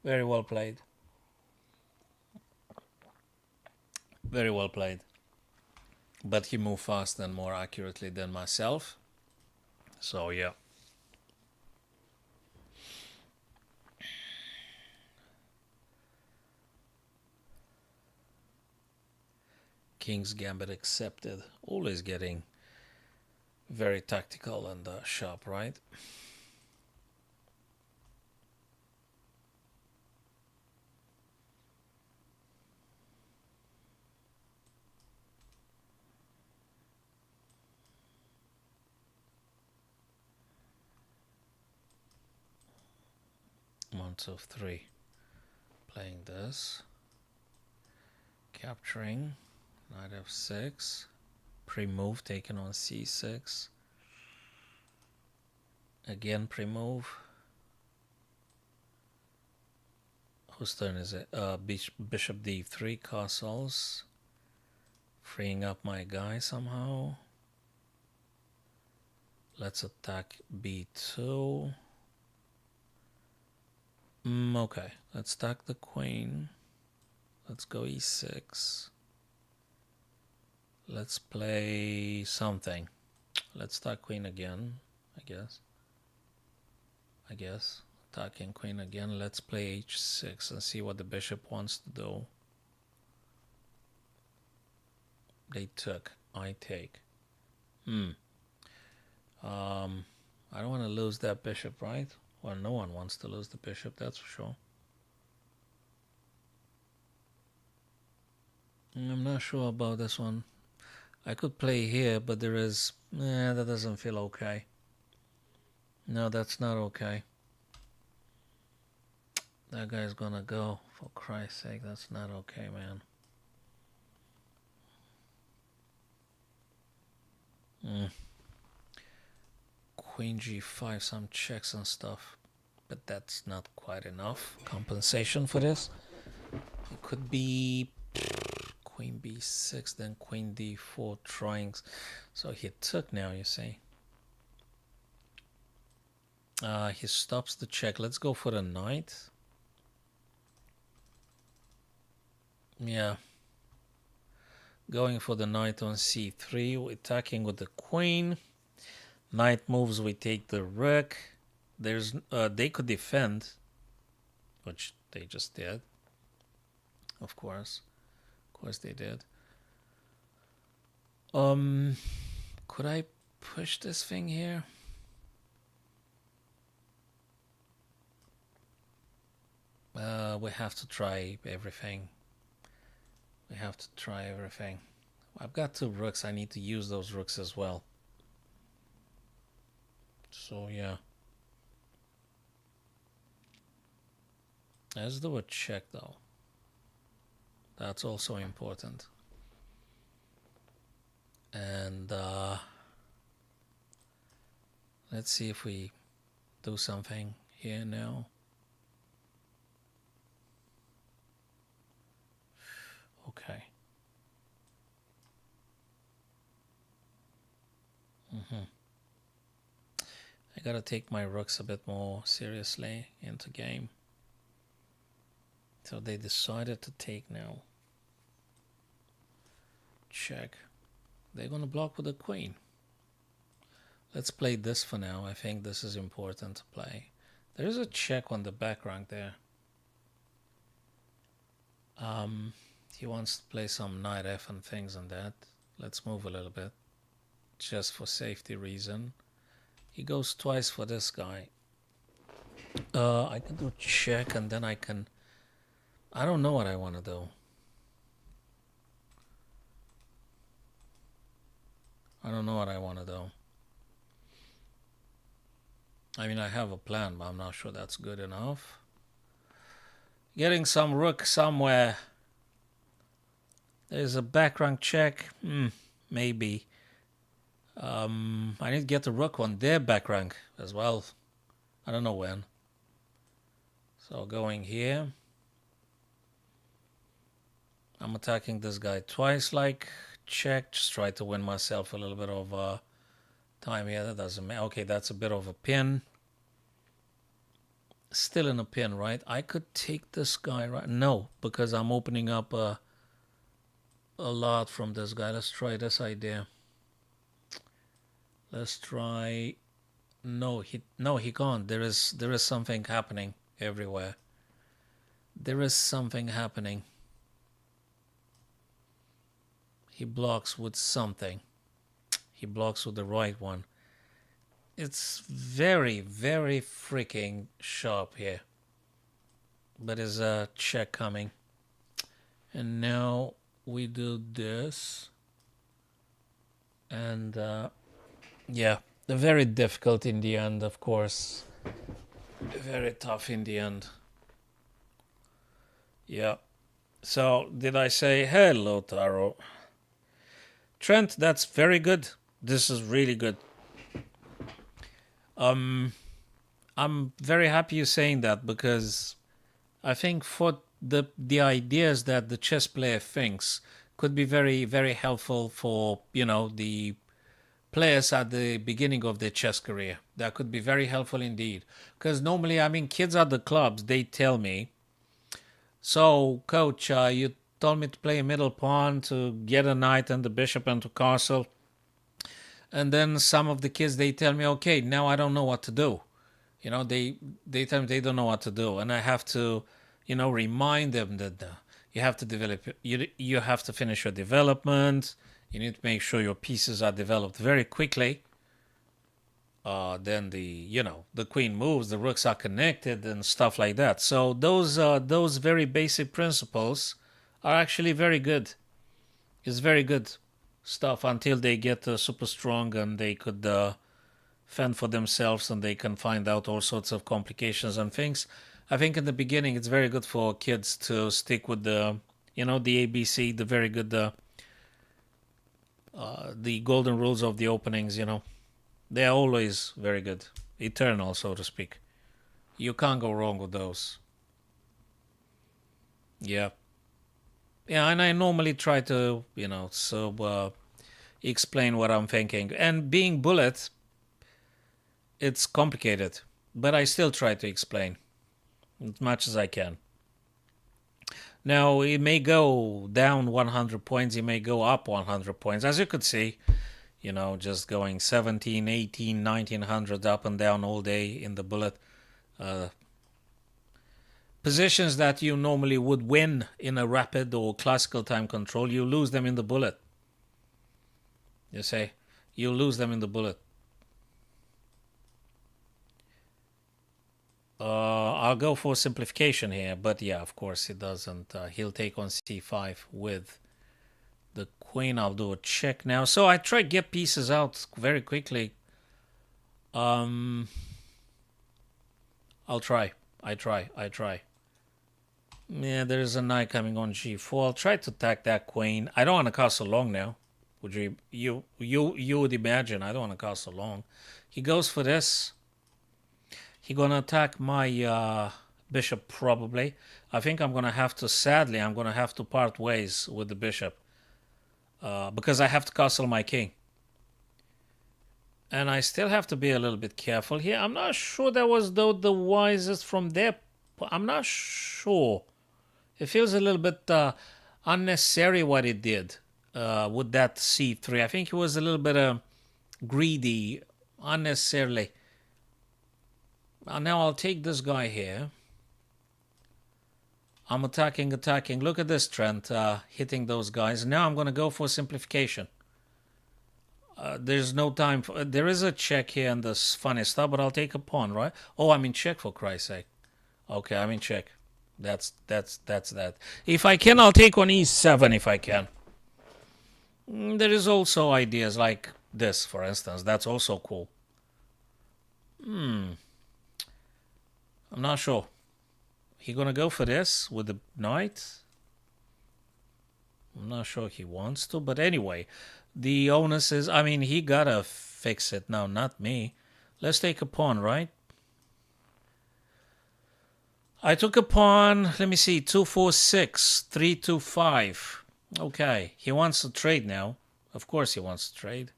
Very well played. Very well played. But he moved faster and more accurately than myself. So, yeah. King's Gambit accepted. Always getting very tactical and sharp, right? Months of 3. Playing this. Capturing. Knight f6. Pre-move taken on c6. Again pre-move. Whose turn is it? Bishop d3 castles. Freeing up my guy somehow. Let's attack b2. Okay, let's attack the queen. Let's go e6. Let's play something. Let's attack queen again, I guess. Attacking queen again. Let's play h6 and see what the bishop wants to do. They took. I take. I don't want to lose that bishop, right? Well, no one wants to lose the bishop, that's for sure. I'm not sure about this one. I could play here, but there is... that doesn't feel okay. No, that's not okay. That guy's gonna go. For Christ's sake, that's not okay, man. Queen g5, some checks and stuff. But that's not quite enough compensation for this. It could be... Queen b6, then queen d4 trying. So he took now, you see. He stops the check. Let's go for the knight. Yeah. Going for the knight on c3. We're attacking with the queen. Knight moves, we take the rook. they could defend, which they just did. Of course they did. Could I push this thing here? We have to try everything. I've got 2 rooks. I need to use those rooks as well. So yeah. Let's do a check though. That's also important. And let's see if we do something here now. Okay. I gotta take my rooks a bit more seriously into game. So they decided to take now. Check. They're gonna block with the queen. Let's play this for now. I think this is important to play. There is a check on the back rank there. He wants to play some knight f and things and that. Let's move a little bit, just for safety reason. He goes twice for this guy. I can do check and then I don't know what I want to do. I mean, I have a plan, but I'm not sure that's good enough. Getting some rook somewhere. There's a back rank check. Maybe. I need to get the rook on their back rank as well. I don't know when. So going here. I'm attacking this guy twice, like check. Just try to win myself a little bit of time here. That doesn't matter. Okay, that's a bit of a pin. Still in a pin, right? I could take this guy, right? No, because I'm opening up a lot from this guy. Let's try this idea. Let's try. No, he can't. There is something happening everywhere. There is something happening. He blocks with something. He blocks with the right one. It's very, very freaking sharp here. But there's a check coming. And now we do this. And yeah, very difficult in the end, of course. Very tough in the end. Yeah. So, did I say hello, Taro? Trent, that's very good. This is really good. I'm very happy you're saying that, because I think for the ideas that the chess player thinks could be very, very helpful for, the players at the beginning of their chess career. That could be very helpful indeed. Because normally, kids at the clubs, they tell me, so, coach, you told me to play a middle pawn to get a knight and the bishop into castle. And then some of the kids, they tell me, okay, now I don't know what to do. They tell me they don't know what to do. And I have to, remind them that you have to develop, you have to finish your development. You need to make sure your pieces are developed very quickly. Then the queen moves, the rooks are connected and stuff like that. So those very basic principles are actually very good. It's very good stuff until they get super strong and they could fend for themselves and they can find out all sorts of complications and things. I think in the beginning it's very good for kids to stick with the ABC, the very good the golden rules of the openings. They are always very good, eternal, so to speak. You can't go wrong with those. Yeah, and I normally try to explain what I'm thinking. And being bullet, it's complicated, but I still try to explain as much as I can. Now, it may go down 100 points, it may go up 100 points. As you could see, You know, just going 17, 18, 1900 up and down all day in the bullet. Positions that you normally would win in a rapid or classical time control, you lose them in the bullet. You see? You lose them in the bullet. I'll go for simplification here, but yeah, of course it doesn't. He'll take on c5 with the queen. I'll do a check now. So I try to get pieces out very quickly. I'll try. I try. Yeah, there is a knight coming on g4. I'll try to attack that queen. I don't want to castle long now. Would you would imagine I don't want to castle long. He goes for this. He's gonna attack my bishop probably. I think I'm gonna have to. Sadly, I'm gonna have to part ways with the bishop because I have to castle my king. And I still have to be a little bit careful here. I'm not sure that was though the wisest from there. I'm not sure. It feels a little bit unnecessary what it did with that c3. I think it was a little bit greedy, unnecessarily. Now I'll take this guy here. I'm attacking. Look at this, Trent, hitting those guys. Now I'm going to go for simplification. There's no time for. There is a check here and this funny stuff, but I'll take a pawn, right? Oh, I'm in check, for Christ's sake. Okay, I'm in check. That's that. If I can, I'll take on e7 if I can. There is also ideas like this, for instance. That's also cool. I'm not sure. He gonna go for this with the knight? I'm not sure he wants to, but anyway, the onus is, I mean, he gotta fix it now, not me. Let's take a pawn, right? I took a pawn, let me see, 2, 4, 6, 3, 2, 5. Okay, he wants to trade now. Of course he wants to trade.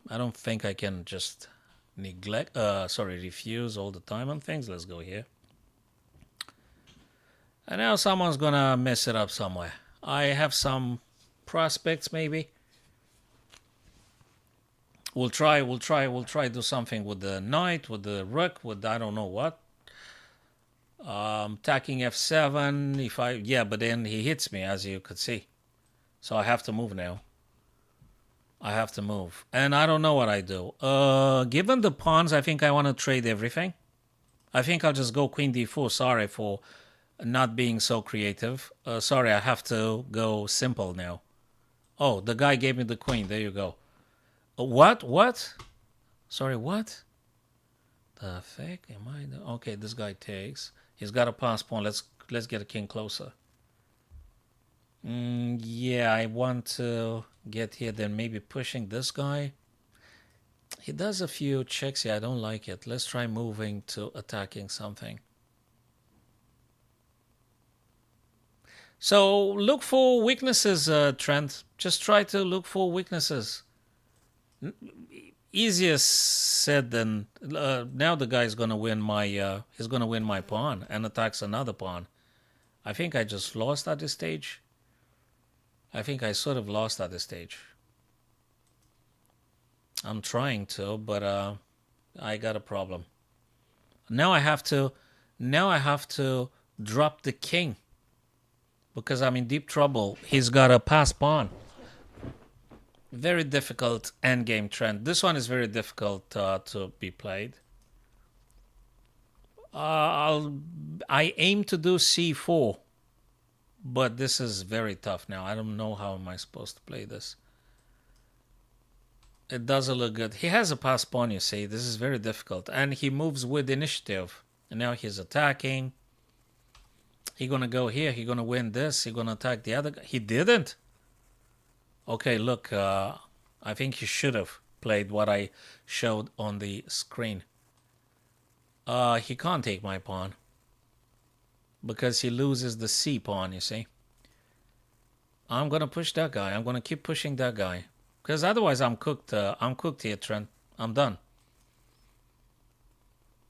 I don't think I can just refuse all the time on things. Let's go here. And now someone's gonna mess it up somewhere. I have some prospects maybe. We'll try do something with the knight, with the rook, with I don't know what. Attacking f7, but then he hits me, as you could see. So I have to move now. And I don't know what I do. Given the pawns, I think I want to trade everything. I think I'll just go queen d4. Sorry for not being so creative. Sorry, I have to go simple now. Oh, the guy gave me the queen. There you go. What? Sorry, what? The heck am I doing? Okay, this guy takes. He's got a pass pawn. Let's get a king closer. Yeah, I want to get here, then maybe pushing this guy. He does a few checks here. I don't like it. Let's try moving to attacking something. So look for weaknesses, Trent. Just try to look for weaknesses. Easier said than now. The guy's gonna win my. He's gonna win my pawn and attacks another pawn. I think I just lost at this stage. I think I sort of lost at this stage. I'm trying to, but I got a problem. Now I have to drop the king because I'm in deep trouble. He's got a pass pawn. Very difficult endgame trend. This one is very difficult to be played. I aim to do c4. But this is very tough now. I don't know how am I supposed to play this. It doesn't look good. He has a pass pawn, you see. This is very difficult. And he moves with initiative. And now he's attacking. He's going to go here. He's going to win this. He's going to attack the other guy. He didn't. Okay, look. I think he should have played what I showed on the screen. He can't take my pawn. Because he loses the c pawn, you see. I'm going to push that guy. I'm going to keep pushing that guy. Because otherwise I'm cooked. I'm cooked here, Trent. I'm done.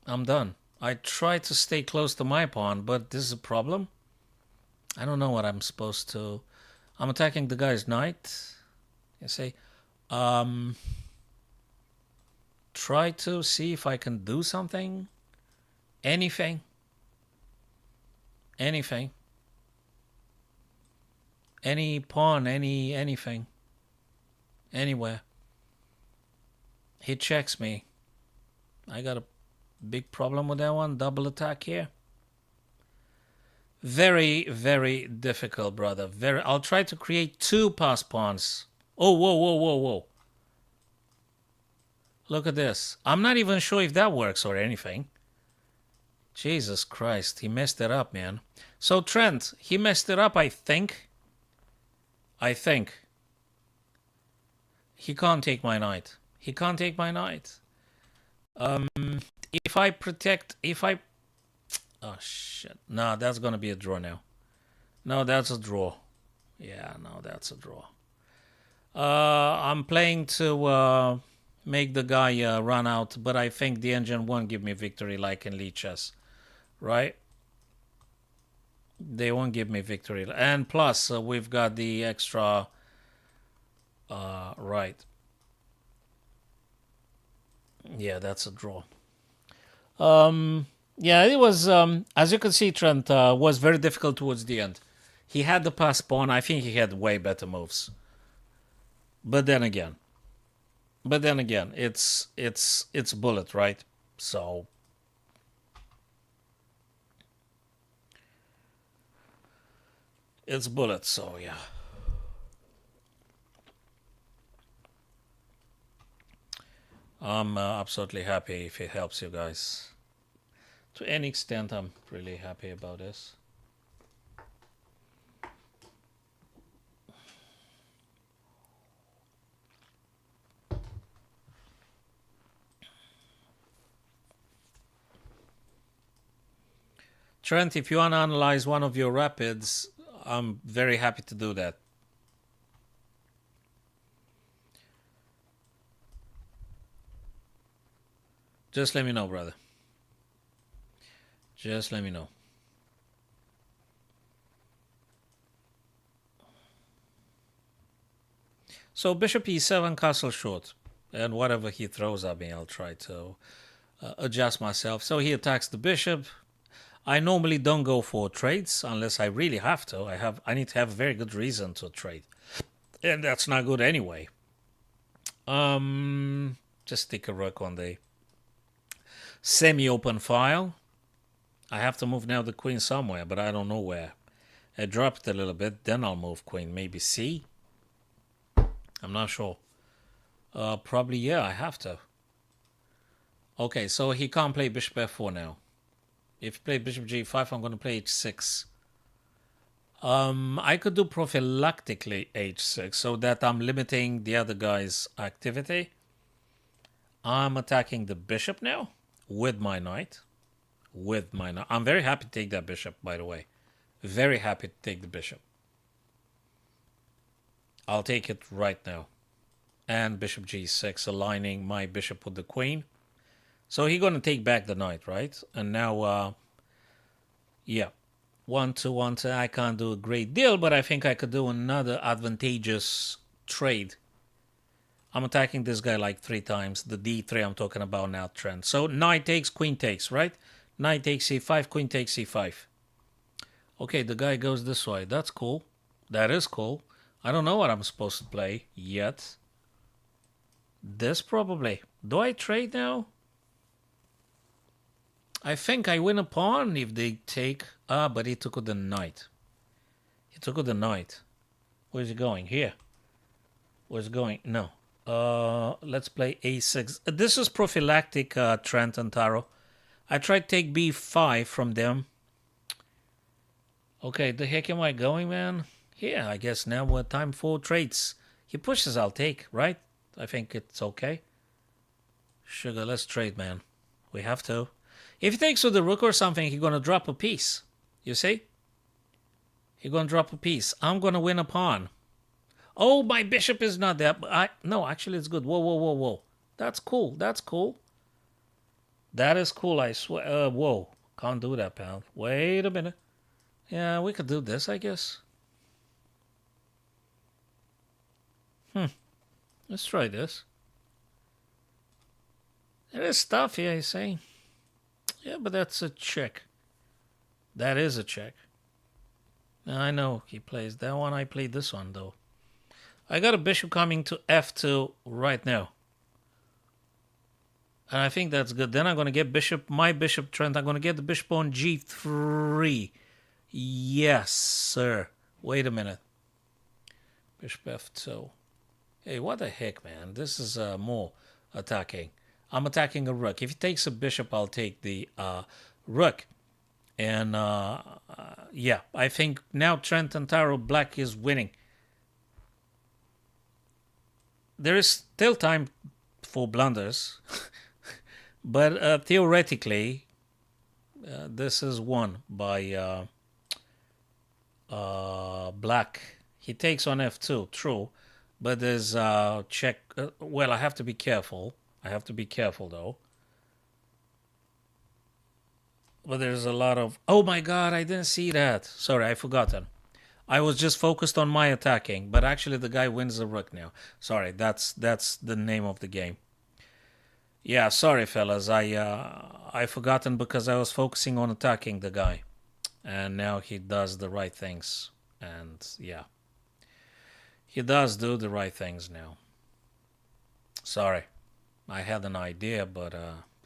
I try to stay close to my pawn, but this is a problem. I don't know what I'm supposed to. I'm attacking the guy's knight. You see, try to see if I can do something. Anything. Anything. Any pawn, anything. Anywhere. He checks me. I got a big problem with that one. Double attack here. Very, very difficult, brother. Very. I'll try to create 2 pass pawns. Oh, whoa, whoa, whoa, whoa. Look at this. I'm not even sure if that works or anything. Jesus Christ, he messed it up, man. So Trent, he messed it up, I think. I think. He can't take my knight. He can't take my knight. If I protect, oh shit. No, that's gonna be a draw now. No, that's a draw. Yeah, no, that's a draw. I'm playing to make the guy run out, but I think the engine won't give me victory like in Lead Chess, right? They won't give me victory. And plus, we've got the extra, right. Yeah, that's a draw. Yeah, it was, as you can see, Trent was very difficult towards the end. He had the pass pawn. I think he had way better moves. But then again, it's bullet, right? So it's bullet. So yeah. I'm absolutely happy if it helps you guys. To any extent, I'm really happy about this. Trent, if you want to analyze one of your rapids, I'm very happy to do that. Just let me know, brother. Just let me know. So bishop e7, castle short. And whatever he throws at me, I'll try to adjust myself. So he attacks the bishop. I normally don't go for trades unless I really have to. I need to have a very good reason to trade. And that's not good anyway. Just stick a rook on the semi-open file. I have to move now the queen somewhere, but I don't know where. I drop it a little bit, then I'll move queen. Maybe C? I'm not sure. Probably, yeah, I have to. Okay, so he can't play bishop f4 now. If you play bishop g5, I'm going to play h6. I could do prophylactically h6 so that I'm limiting the other guy's activity. I'm attacking the bishop now with my knight. I'm very happy to take that bishop, by the way. Very happy to take the bishop. I'll take it right now. And bishop g6, aligning my bishop with the queen. So he's going to take back the knight, right? And now, yeah. 1-2, 1-2. I can't do a great deal, but I think I could do another advantageous trade. I'm attacking this guy like 3 times. The d3 I'm talking about now, Trent. So knight takes, queen takes, right? Knight takes c5, queen takes c5. Okay, the guy goes this way. That's cool. That is cool. I don't know what I'm supposed to play yet. This probably. Do I trade now? I think I win a pawn if they take... Ah, but he took with the knight. He took with the knight. Where's he going? Here. Where's he going? No. Let's play a6. This is prophylactic, Trent and Taro. I tried to take b5 from them. Okay, the heck am I going, man? Yeah, I guess now we're time for trades. He pushes, I'll take, right? I think it's okay. Sugar, let's trade, man. We have to. If he takes with the rook or something, he's going to drop a piece. You see? He's going to drop a piece. I'm going to win a pawn. Oh, my bishop is not there. No, actually, it's good. Whoa, whoa, whoa, whoa. That's cool. That's cool. That is cool, I swear. Whoa. Can't do that, pal. Wait a minute. Yeah, we could do this, I guess. Let's try this. It is tough here, you say? Yeah, but that's a check. That is a check. Now, I know he plays that one. I played this one, though. I got a bishop coming to f2 right now. And I think that's good. Then I'm going to get my bishop Trent. I'm going to get the bishop on g3. Yes, sir. Wait a minute. Bishop f2. Hey, what the heck, man? This is more attacking. I'm attacking a rook. If he takes a bishop, I'll take the rook. And yeah, I think now Trent and Taro Black is winning. There is still time for blunders. But theoretically, this is won by Black. He takes on f2, true. But there's check. Well, I have to be careful. I have to be careful, though. But there's a lot of... Oh, my God, I didn't see that. Sorry, I forgotten. I was just focused on my attacking. But actually, the guy wins the rook now. Sorry, that's the name of the game. Yeah, sorry, fellas. I forgotten because I was focusing on attacking the guy. And now he does the right things. And, yeah. He does do the right things now. Sorry. I had an idea, but it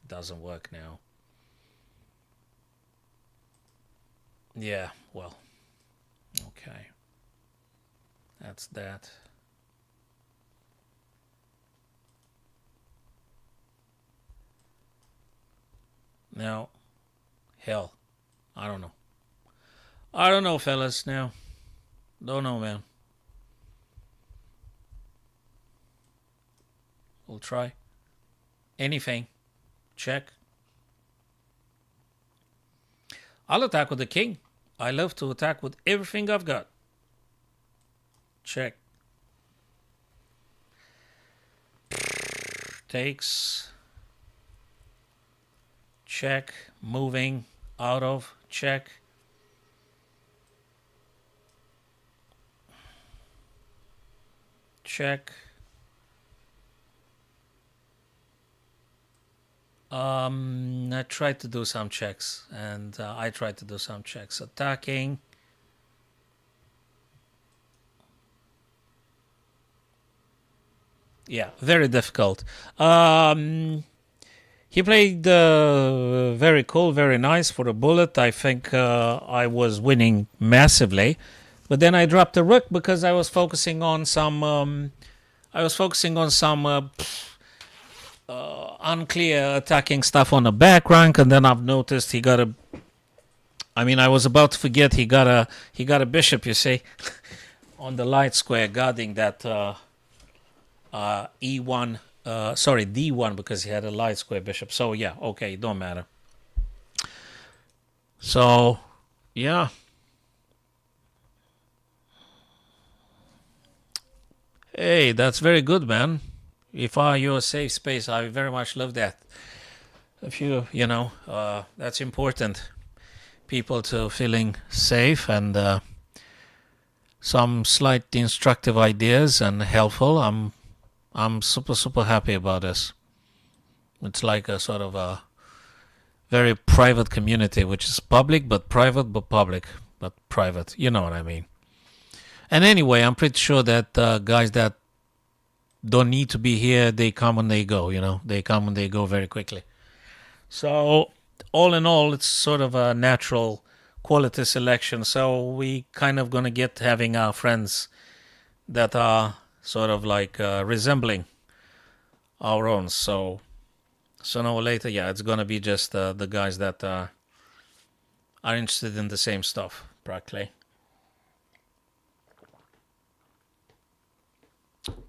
doesn't work now. Yeah, well. Okay. That's that. Now, hell, I don't know. I don't know, fellas, now. Don't know, man. We'll try. Anything. Check. I'll attack with the king. I love to attack with everything I've got. Check. Takes. Check. Moving. Out of. Check. Check. I tried to do some checks, and I tried to do some checks. Attacking. Yeah, very difficult. He played very cool, very nice for a bullet. I think I was winning massively, but then I dropped the rook because I was focusing on some. Unclear attacking stuff on the back rank, and then I've noticed he got a. I mean, I was about to forget he got a bishop. You see, on the light square guarding that E1. Sorry, D1 because he had a light square bishop. So yeah, okay, don't matter. So yeah. Hey, that's very good, man. If you're a safe space, I very much love that. If that's important. People to feeling safe and some slight instructive ideas and helpful. I'm super happy about this. It's like a sort of a very private community, which is public but private but public but private. You know what I mean. And anyway, I'm pretty sure that guys that don't need to be here, they come and they go, They come and they go very quickly. So, all in all, it's sort of a natural quality selection. So, we kind of going to get having our friends that are sort of like resembling our own. So sooner or later, yeah, it's going to be just the guys that are interested in the same stuff, practically.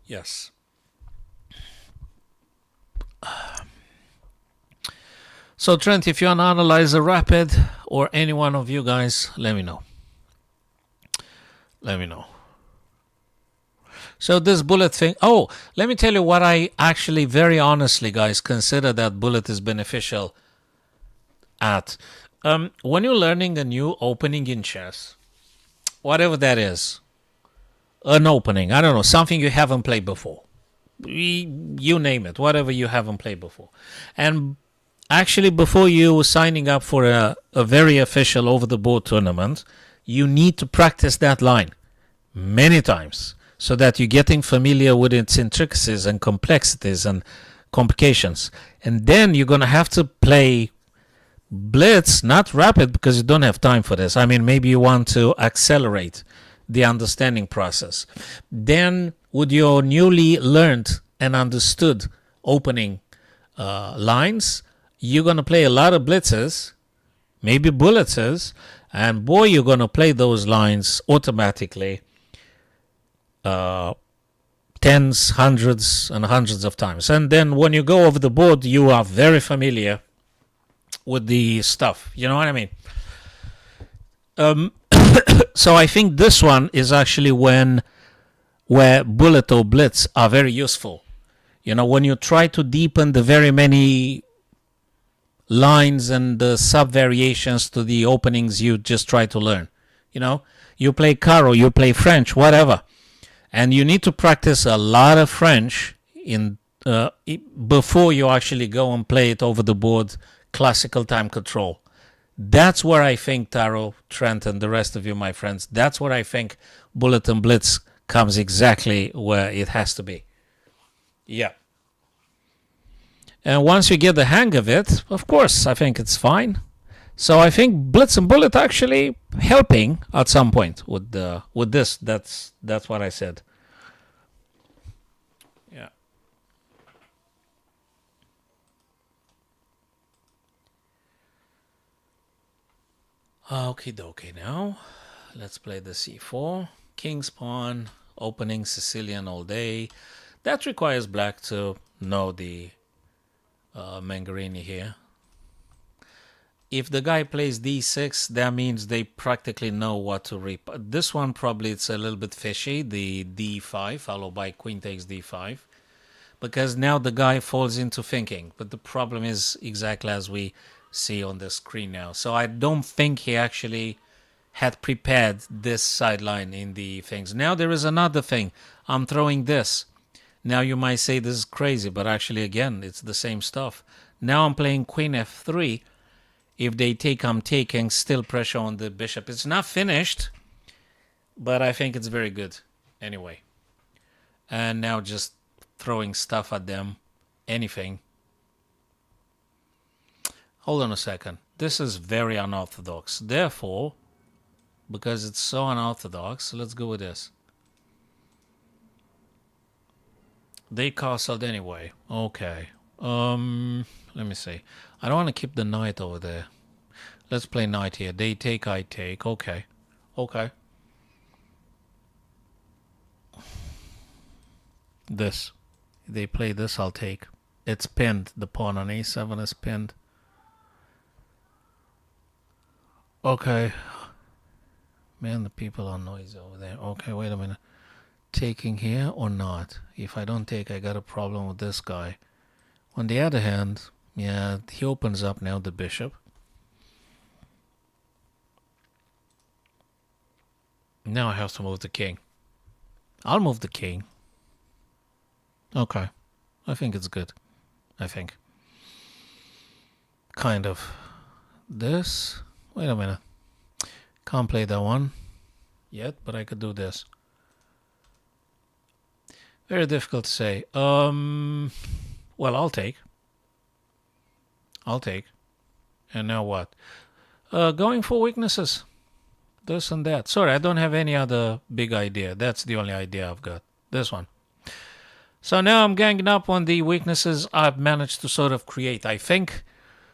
Yes. So Trent, if you want to analyze a rapid or any one of you guys, let me know. So this bullet thing, let me tell you what I actually very honestly, guys, consider that bullet is beneficial at. When you're learning a new opening in chess, whatever that is, an opening, I don't know, something you haven't played before. you name it, whatever you haven't played before. And actually, before you signing up for a very official over-the-board tournament, you need to practice that line many times so that you're getting familiar with its intricacies and complexities and complications. And then you're going to have to play blitz, not rapid, because you don't have time for this. I mean, maybe you want to accelerate the understanding process. Then, with your newly learned and understood opening lines, you're going to play a lot of blitzes, maybe bullets, and boy, you're going to play those lines automatically tens, hundreds, and hundreds of times. And then when you go over the board, you are very familiar with the stuff. You know what I mean? So I think this one is actually where bullet or blitz are very useful. You know, when you try to deepen the very many lines and the sub-variations to the openings you just try to learn. You know, you play Caro, you play French, whatever. And you need to practice a lot of French before you actually go and play it over the board, classical time control. That's where I think Taro, Trent, and the rest of you, my friends, that's where I think Bullet and Blitz comes exactly where it has to be. Yeah. And once you get the hang of it, of course, I think it's fine. So I think Blitz and Bullet actually helping at some point with this. That's what I said. Yeah. Okie dokie now. Let's play the c4. King's pawn, opening Sicilian all day. That requires black to know the Mangarini here. If the guy plays d6, that means they practically know what to reap. This one probably it's a little bit fishy, the d5 followed by queen takes d5. Because now the guy falls into thinking. But the problem is exactly as we see on the screen now. So I don't think he actually had prepared this sideline in the things. Now there is another thing. I'm throwing this. Now you might say this is crazy, but actually again, it's the same stuff. Now I'm playing queen f3. If they take, I'm taking. Still pressure on the bishop. It's not finished, but I think it's very good anyway. And now just throwing stuff at them. Anything. Hold on a second. This is very unorthodox. Therefore, because it's so unorthodox, let's go with this. They castled anyway. Okay. Let me see. I don't want to keep the knight over there. Let's play knight here. They take, I take. Okay. Okay. This. They play this, I'll take. It's pinned. The pawn on a7 is pinned. Okay. Man, the people are noisy over there. Okay, wait a minute. Taking here or not? If I don't take, I got a problem with this guy. On the other hand, yeah, he opens up now the bishop. Now I have to move the king. I'll move the king. Okay. I think it's good. I think. Kind of. This. Wait a minute. Can't play that one yet, but I could do this. Very difficult to say. Well, I'll take. I'll take. And now what? Going for weaknesses. This and that. Sorry, I don't have any other big idea. That's the only idea I've got. This one. So now I'm ganging up on the weaknesses I've managed to sort of create, I think.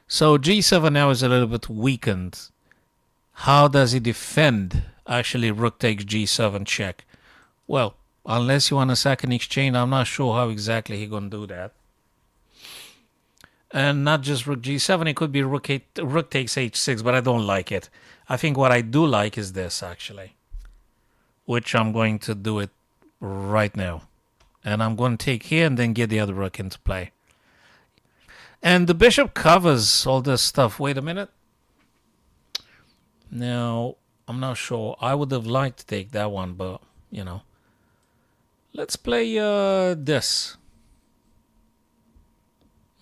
So g7 now is a little bit weakened. How does he defend? Actually, rook takes g7 check. Well, unless you want a second exchange, I'm not sure how exactly he's going to do that. And not just rook g7, it could be rook takes h6, but I don't like it. I think what I do like is this, actually. Which I'm going to do it right now. And I'm going to take here and then get the other rook into play. And the bishop covers all this stuff. Wait a minute. Now, I'm not sure. I would have liked to take that one, but, you know. Let's play this.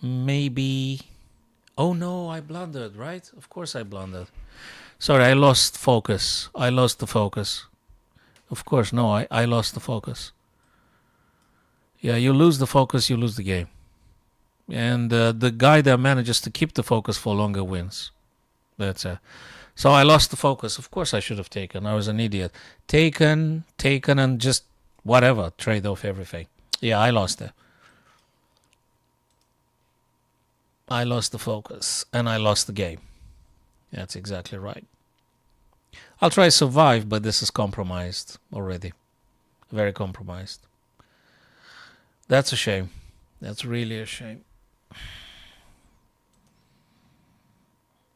maybe... Oh no, I blundered, right? Of course I blundered. Sorry, I lost focus. I lost the focus. Of course, no, I lost the focus. Yeah, you lose the focus, you lose the game. And the guy that manages to keep the focus for longer wins. That's it. So I lost the focus. Of course I should have taken. I was an idiot. Taken, and just whatever. Trade off everything. Yeah, I lost it. I lost the focus. And I lost the game. That's exactly right. I'll try survive, but this is compromised already. Very compromised. That's a shame. That's really a shame.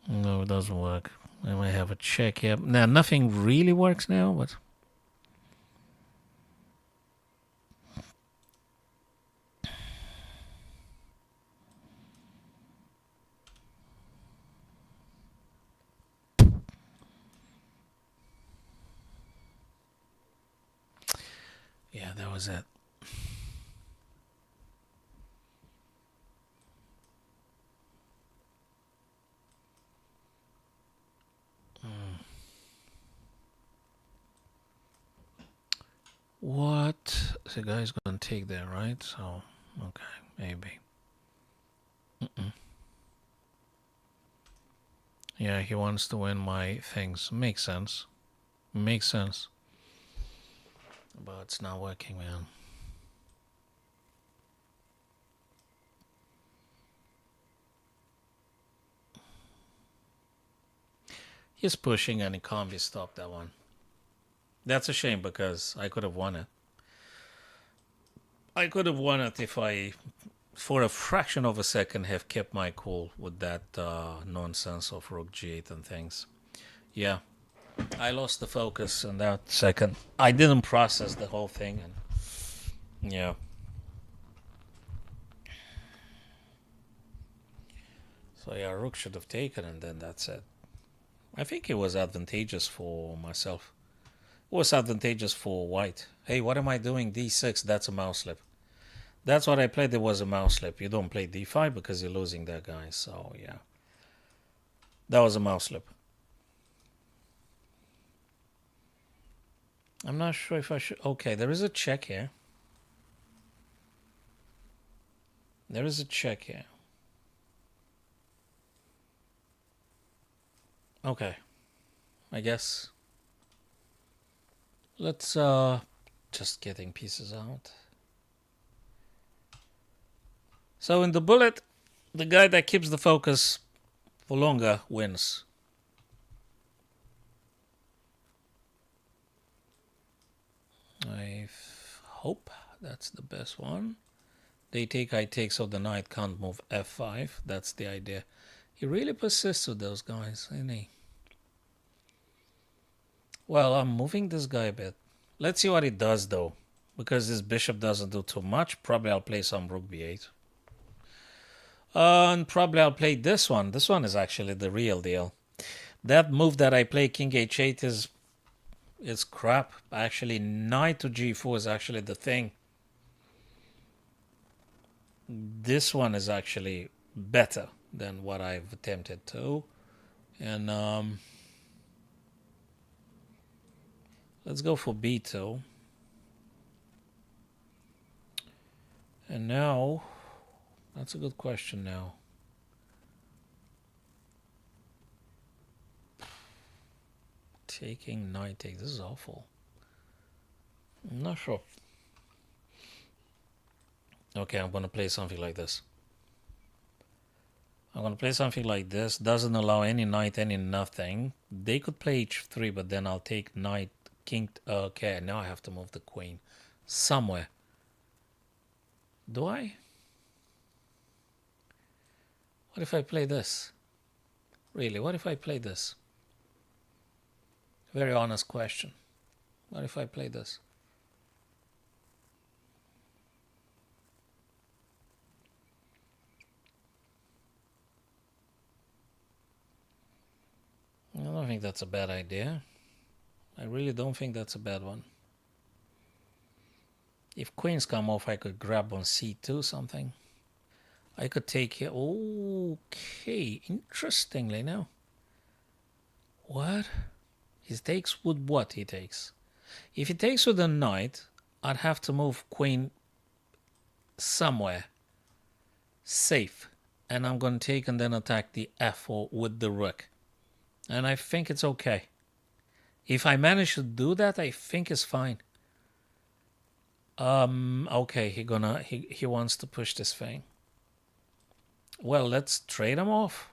No, it doesn't work. I might have a check here. Now, nothing really works now, but... yeah, that was it. What? The guy's gonna take that, right? So, okay, maybe. Yeah, he wants to win my things. Makes sense. Makes sense. But it's not working, man. He's pushing and he can't be stopped, that one. That's a shame because I could have won it. I could have won it if I, for a fraction of a second, have kept my cool with that nonsense of rook g8 and things. Yeah, I lost the focus in that second. I didn't process the whole thing, and yeah. So yeah, rook should have taken, and then that's it. I think it was advantageous for myself. It was advantageous for white. Hey, what am I doing? d6, that's a mouse slip. That's what I played, it was a mouse slip. You don't play d5 because you're losing that guy, so yeah. That was a mouse slip. I'm not sure if I should... Okay, there is a check here. There is a check here. Okay. I guess. Let's just getting pieces out. So in the bullet, the guy that keeps the focus for longer wins. I hope that's the best one. They take, I take, so the knight can't move f5. That's the idea. He really persists with those guys, isn't he? Well, I'm moving this guy a bit. Let's see what he does, though. Because this bishop doesn't do too much, probably I'll play some rook b8. And probably I'll play this one. This one is actually the real deal. That move that I play, king h8, is crap. Actually, knight to g4 is actually the thing. This one is actually better than what I've attempted to. And let's go for b2. And now, that's a good question now. Taking knight takes, this is awful. I'm not sure. Okay, I'm going to play something like this. I'm going to play something like this. Doesn't allow any knight, any nothing. They could play h3, but then I'll take knight, king. Okay, now I have to move the queen somewhere. Do I? What if I play this? Really, what if I play this? Very honest question. What if I play this? I don't think that's a bad idea. I really don't think that's a bad one. If queens come off, I could grab on c2 something. I could take here. Okay, interestingly now. What? He takes with what he takes? If he takes with a knight, I'd have to move queen somewhere safe. And I'm going to take and then attack the f4 with the rook. And I think it's okay. If I manage to do that, I think it's fine. Okay, he wants to push this thing. Well, let's trade him off.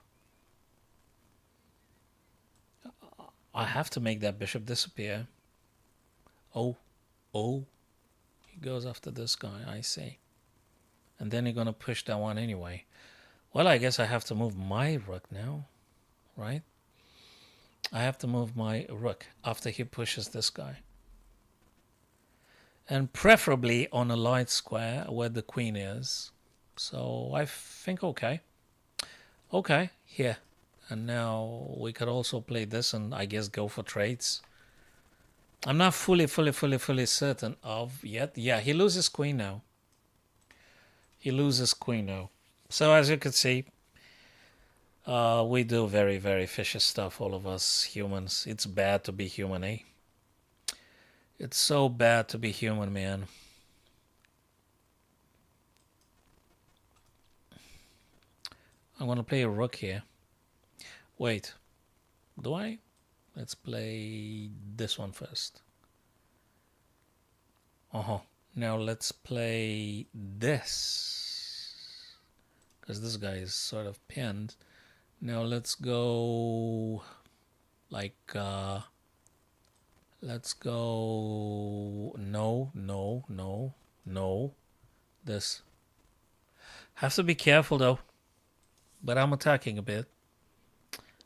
I have to make that bishop disappear. Oh, he goes after this guy, I see. And then he's gonna push that one anyway. Well, I guess I have to move my rook now, right? I have to move my rook after he pushes this guy. And preferably on a light square where the queen is. So I think okay. Okay, here. And now we could also play this and I guess go for trades. I'm not fully certain of yet. Yeah, he loses queen now. He loses queen now. So as you can see, we do very, very fishy stuff, all of us humans. It's bad to be human, eh? It's so bad to be human, man. I'm going to play a rook here. Wait, do I? Let's play this one first. Now let's play this. Because this guy is sort of pinned. Now let's go like, let's go, no, this. Have to be careful though, but I'm attacking a bit.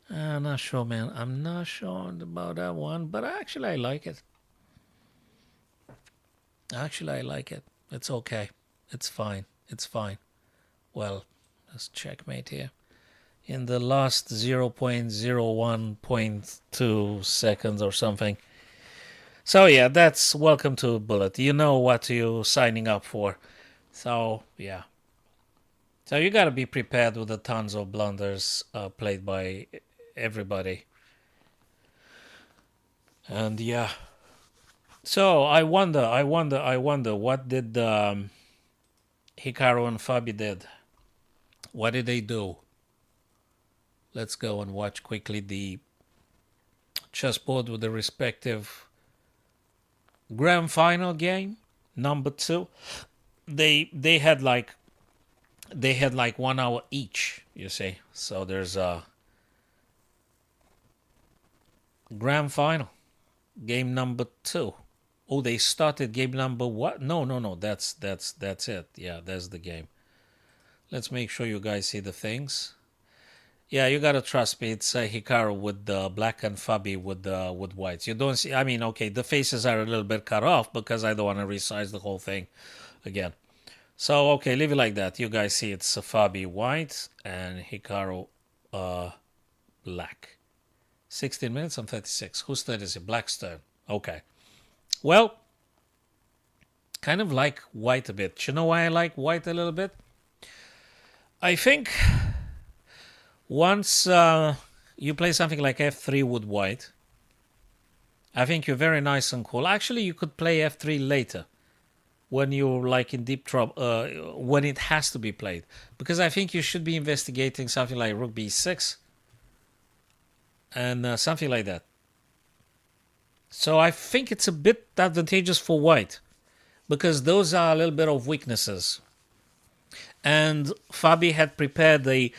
I'm not sure, man. I'm not sure about that one, but actually I like it. Actually, I like it. It's okay. It's fine. It's fine. Well, let's checkmate here. In the last 0.01.2 seconds or something. So yeah, that's welcome to Bullet. You know what you're signing up for. So yeah. So you got to be prepared with the tons of blunders played by everybody. And yeah. So I wonder what did Hikaru and Fabi did. What did they do? Let's go and watch quickly the chessboard with the respective grand final game number 2. They had like 1 hour each, you see. So there's a grand final game number 2. Oh, they started game number what? No. That's it. Yeah, that's the game. Let's make sure you guys see the things. Yeah, you gotta trust me. It's Hikaru with black and Fabi with whites. You don't see. I mean, okay, the faces are a little bit cut off because I don't want to resize the whole thing again. So okay, leave it like that. You guys see it's Fabi white and Hikaru black. 16 minutes and 36. Whose turn is it? Black's turn. Okay. Well, kind of like white a bit. You know why I like white a little bit? I think once you play something like f3 with white, I think you're very nice and cool. Actually, you could play f3 later when you're like in deep trouble, when it has to be played. Because I think you should be investigating something like rook b6 and something like that. So I think it's a bit advantageous for white because those are a little bit of weaknesses. And Fabi had prepared the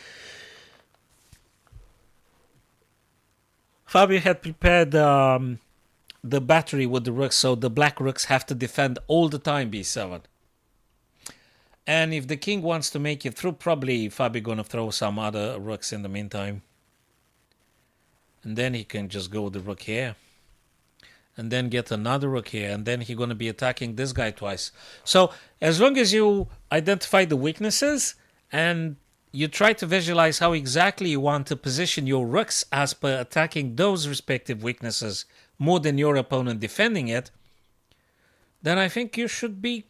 battery with the rooks, so the black rooks have to defend all the time b7. And if the king wants to make it through, probably Fabi gonna throw some other rooks in the meantime. And then he can just go with the rook here. And then get another rook here. And then he's going to be attacking this guy twice. So as long as you identify the weaknesses and you try to visualize how exactly you want to position your rooks as per attacking those respective weaknesses more than your opponent defending it, then I think you should be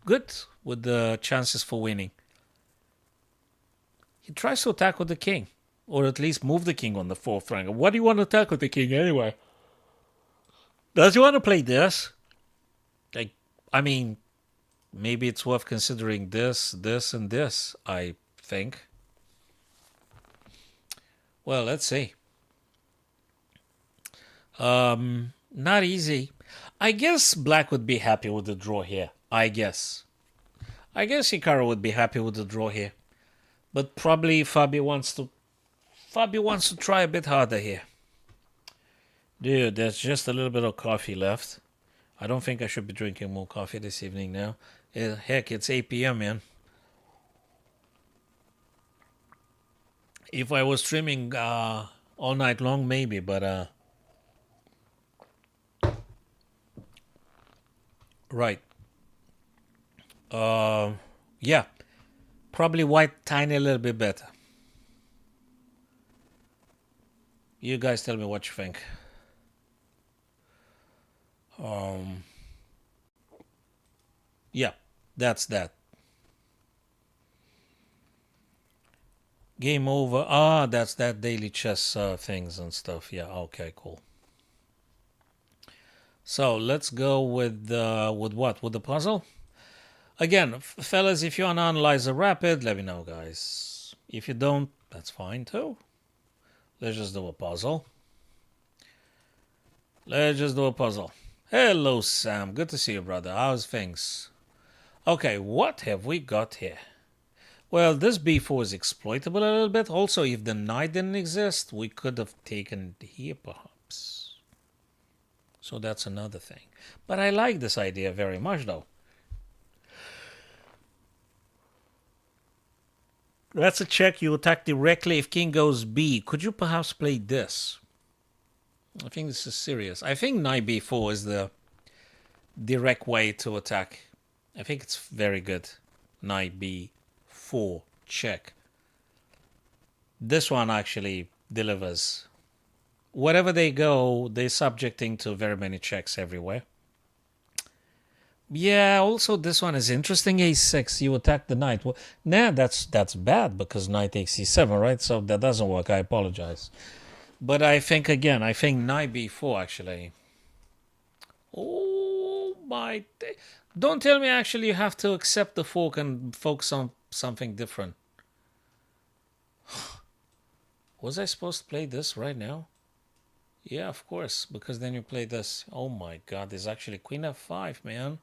good with the chances for winning. He tries to attack with the king, or at least move the king on the fourth rank. What do you want to attack with the king anyway? Does he want to play this? Like, I mean, maybe it's worth considering this, this, and this, I think. Well, let's see. Not easy. I guess Black would be happy with the draw here. I guess Hikaru would be happy with the draw here. But probably Fabio wants to try a bit harder here. Dude, there's just a little bit of coffee left. I don't think I should be drinking more coffee this evening now. Heck, it's 8 p.m., man. If I was streaming all night long, maybe, but right. Yeah. Probably white tiny little bit better. You guys tell me what you think. Yeah, that's that. Game over. That's that daily chess things and stuff. Yeah, okay, cool. So let's go with what? With the puzzle? Again, fellas, if you want to analyze the rapid, let me know, guys. If you don't, that's fine too. Let's just do a puzzle. Hello, Sam. Good to see you, brother. How's things? Okay, what have we got here? Well, this b4 is exploitable a little bit. Also, if the knight didn't exist, we could have taken here, perhaps. So that's another thing. But I like this idea very much, though. That's a check. You attack directly if king goes b. Could you perhaps play this? I think this is serious. I think knight b4 is the direct way to attack. I think it's very good. Knight b4 check. This one actually delivers. Wherever they go, they're subjecting to very many checks everywhere. Yeah, also this one is interesting. a6, you attack the knight. Well, nah, that's bad because knight takes c7, right? So that doesn't work. I apologize. But I think, again, knight b4 actually. Oh my... Don't tell me actually you have to accept the fork and focus on something different. Was I supposed to play this right now? Yeah, of course, because then you play this. Oh my god, there's actually queen f5, man.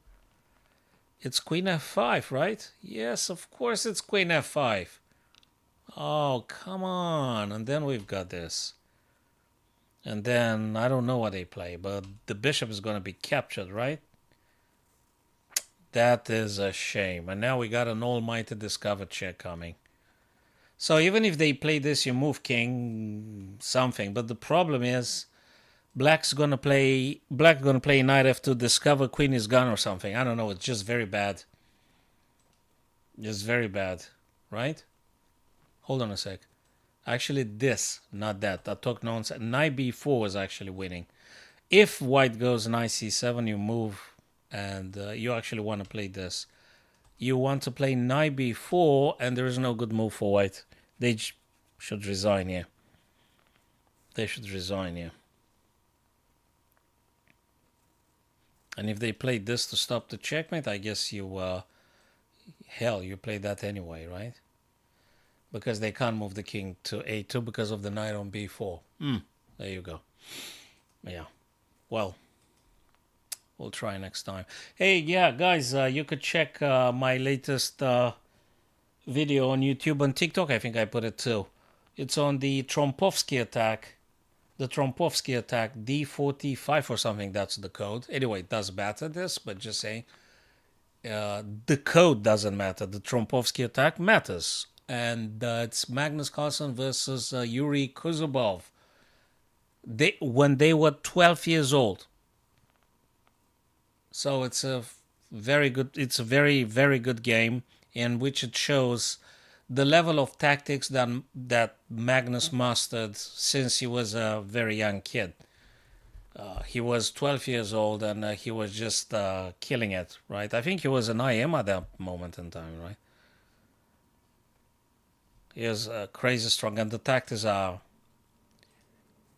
It's queen f5, right? Yes, of course it's queen f5. Oh, come on. And then we've got this. And then, I don't know what they play, but the bishop is going to be captured, right? That is a shame. And now we got an almighty discover check coming. So even if they play this, you move king something. But the problem is, Black's gonna play knight f2, discover queen is gone or something. I don't know. It's just very bad. It's very bad, right? Hold on a sec. Actually, this, not that. I talk nonsense. Knight b4 is actually winning. If white goes knight c7, you move, and you actually want to play this. You want to play knight b4, and there is no good move for white. They should resign here. They should resign here. And if they played this to stop the checkmate, I guess you, you play that anyway, right? Because they can't move the king to a2 because of the knight on b4. There you go. Yeah. Well, we'll try next time. Hey, yeah, guys, you could check my latest video on YouTube and TikTok. I think I put it too. It's on the Trompovsky attack. The Trompovsky attack, D45 or something, that's the code. Anyway, it does matter this, but just saying. The code doesn't matter. The Trompovsky attack matters. And it's Magnus Carlsen versus Yuri Kuzubov. When they were 12 years old. So it's a very, very good game in which it shows the level of tactics that Magnus mastered since he was a very young kid. He was 12 years old and he was just killing it, right? I think he was an IM at that moment in time, right? He is crazy strong, and the tactics are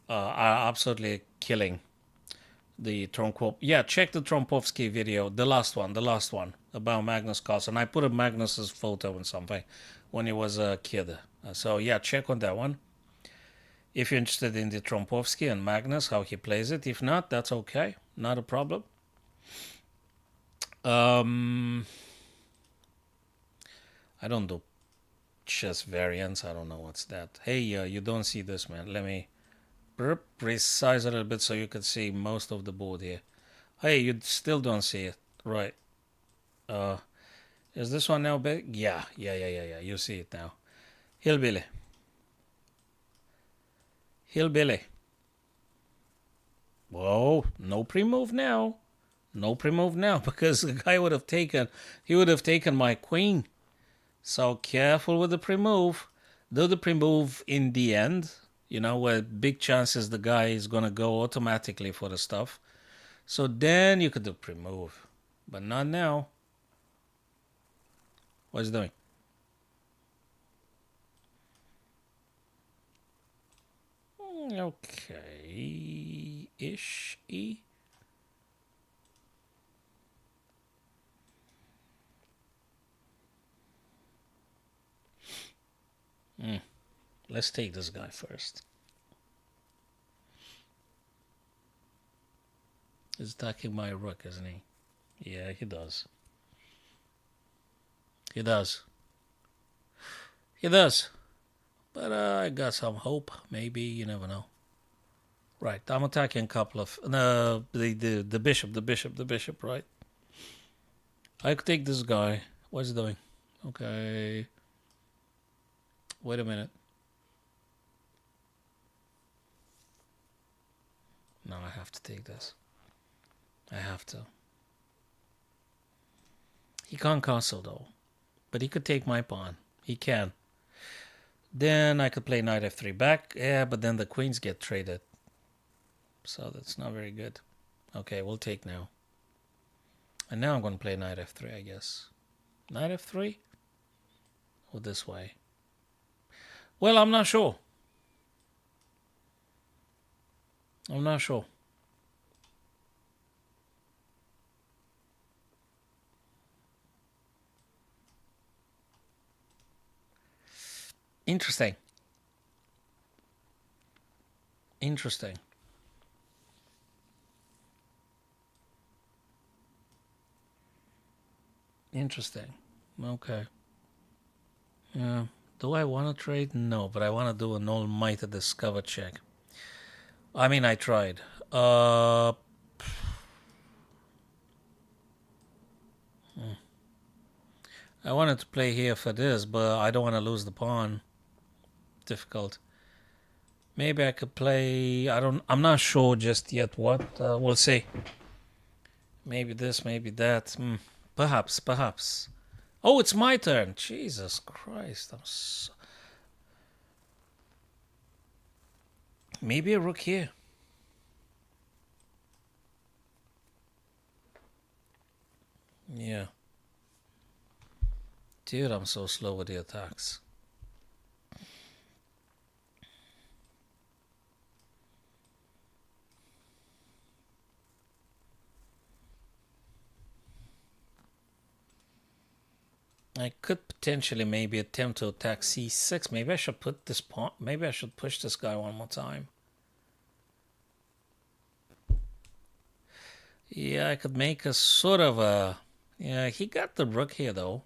absolutely killing the Tronkov. Yeah, check the Trompovsky video, the last one about Magnus Carlsen. I put a Magnus's photo and something when he was a kid. So yeah, check on that one if you're interested in the Trompovsky and Magnus, how he plays it. If not, that's okay, not a problem. I don't do chess variants. I don't know what's that. Hey, you don't see this, man. Let me resize a little bit so you can see most of the board here. Hey, you still don't see it. Right. Is this one now big? Yeah. You see it now. Hillbilly. Whoa, no pre-move now. No pre-move now because the guy would have taken my queen. So careful with the pre-move. Do the pre-move in the end, where big chances the guy is going to go automatically for the stuff. So then you could do pre-move. But not now. What's he doing? Okay-ish. Let's take this guy first. He's attacking my rook, isn't he? Yeah, he does. He does. But I got some hope. Maybe, you never know. Right, I'm attacking a couple of... the bishop, right? I could take this guy. What's he doing? Okay. Wait a minute. No, I have to take this. I have to. He can't castle, though. But he could take my pawn. He can. Then I could play knight f3 back. Yeah, but then the queens get traded. So that's not very good. Okay, we'll take now. And now I'm going to play knight f3, I guess. Knight f3? Or this way? Well, I'm not sure. Interesting. Okay. Yeah. Do I want to trade? No, but I want to do an almighty discover check. I mean, I tried. I wanted to play here for this, but I don't want to lose the pawn. Difficult. Maybe I could play... I'm not sure just yet what. We'll see. Maybe this, maybe that. Perhaps. Oh, it's my turn. Jesus Christ. Maybe a rook here. Yeah. Dude, I'm so slow with the attacks. I could potentially maybe attempt to attack c6. Maybe I should put this pawn. Maybe I should push this guy one more time. Yeah, I could make a sort of a... Yeah, he got the rook here, though.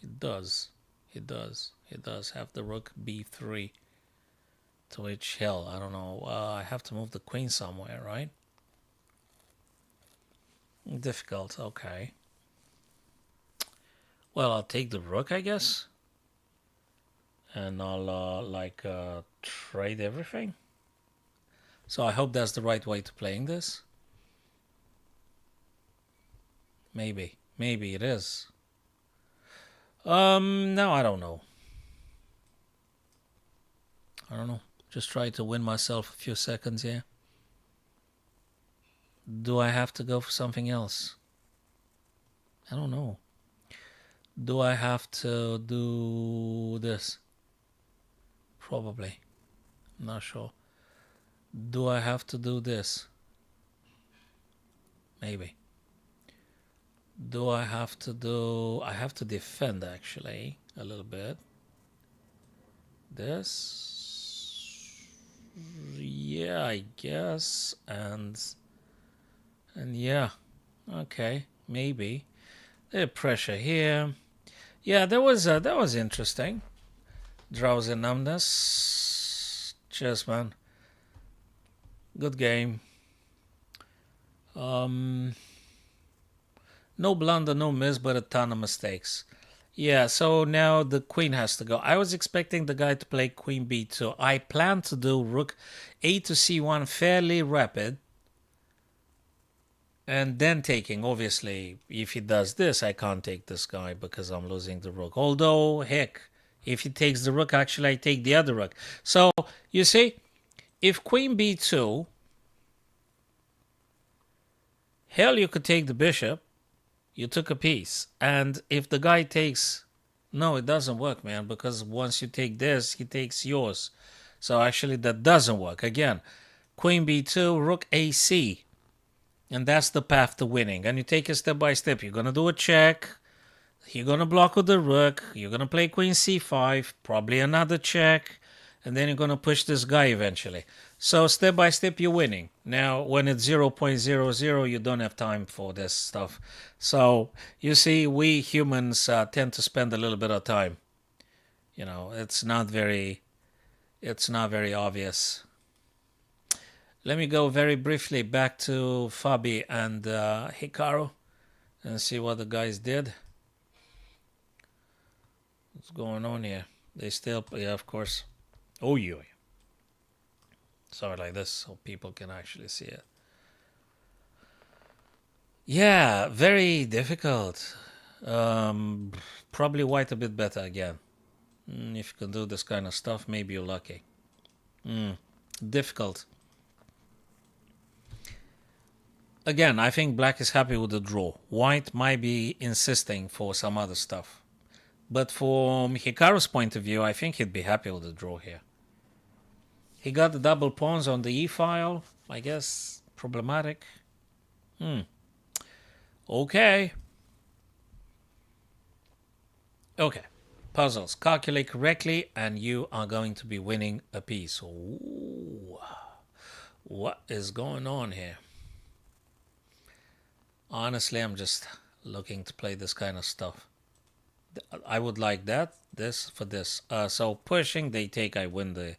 He does have the rook b3. To which hell, I don't know. I have to move the queen somewhere, right? Difficult, okay. Well, I'll take the rook, I guess. And I'll, trade everything. So I hope that's the right way to playing this. Maybe it is. No, I don't know. Just try to win myself a few seconds here. Do I have to go for something else? I don't know. Do I have to do this? Probably. Not sure. Do I have to do this? Maybe. Do I have to do... I have to defend, actually, a little bit. This... Yeah, I guess. And yeah. Okay. Maybe. The pressure here. Yeah, that was interesting. Drowsy numbness. Cheers, man. Good game. No blunder, no miss, but a ton of mistakes. Yeah, so now the queen has to go. I was expecting the guy to play queen b2. I plan to do rook a to c1 fairly rapid. And then taking, obviously, if he does this, I can't take this guy because I'm losing the rook. Although, heck, if he takes the rook, actually I take the other rook. So, you see, if queen b2, hell, you could take the bishop. You took a piece. And if the guy takes... No, it doesn't work, man, because once you take this, he takes yours. So actually that doesn't work. Again, queen b2, rook ac. And that's the path to winning. And you take it step by step. You're going to do a check. You're going to block with the rook. You're going to play queen c5. Probably another check. And then you're going to push this guy eventually. So step by step, you're winning. Now, when it's 0.00, you don't have time for this stuff. So, you see, we humans tend to spend a little bit of time. You know, it's not very obvious. Let me go very briefly back to Fabi and Hikaru and see what the guys did. What's going on here? They still, yeah, of course. Oh, yeah. Sorry, like this so people can actually see it. Yeah, very difficult. Probably white a bit better again. If you can do this kind of stuff, maybe you're lucky. Difficult. Again, I think black is happy with the draw. White might be insisting for some other stuff. But from Hikaru's point of view, I think he'd be happy with the draw here. He got the double pawns on the e-file. I guess problematic. Okay. Okay. Puzzles. Calculate correctly and you are going to be winning a piece. Ooh. What is going on here? Honestly, I'm just looking to play this kind of stuff. I would like that. This for this. So pushing, they take, I win the...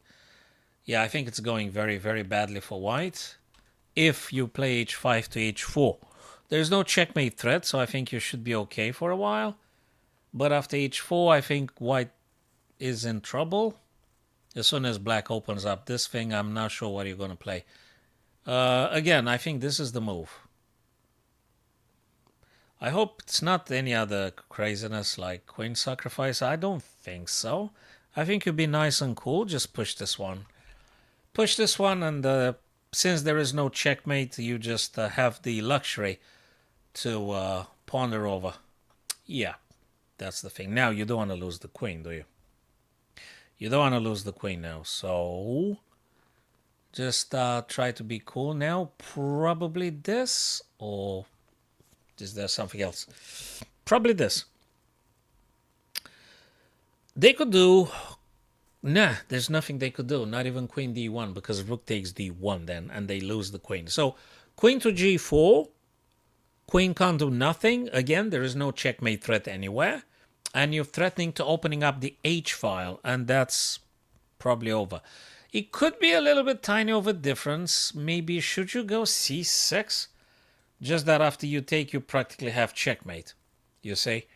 Yeah, I think it's going very, very badly for white. If you play h5 to h4. There's no checkmate threat, so I think you should be okay for a while. But after h4, I think white is in trouble. As soon as black opens up this thing, I'm not sure what you're going to play. Again, I think this is the move. I hope it's not any other craziness like queen sacrifice. I don't think so. I think you'd be nice and cool. Just push this one. Push this one, and since there is no checkmate, you just have the luxury to ponder over. Yeah, that's the thing. Now, you don't want to lose the queen, do you? You don't want to lose the queen now, so just try to be cool now. Probably this, or is there something else? Probably this. They could do... Nah, there's nothing they could do. Not even queen d1, because rook takes d1 then, and they lose the queen. So, queen to g4. Queen can't do nothing. Again, there is no checkmate threat anywhere. And you're threatening to opening up the h-file, and that's probably over. It could be a little bit tiny of a difference. Maybe should you go c6? Just that after you take, you practically have checkmate. You see?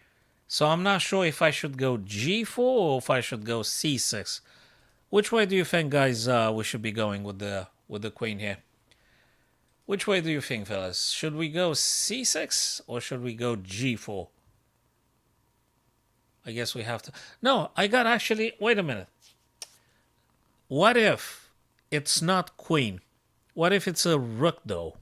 So I'm not sure if I should go g4 or if I should go c6. Which way do you think, guys, we should be going with the queen here? Which way do you think, fellas? Should we go c6 or should we go g4? I guess we have to... No, I got actually... Wait a minute. What if it's not queen? What if it's a rook, though?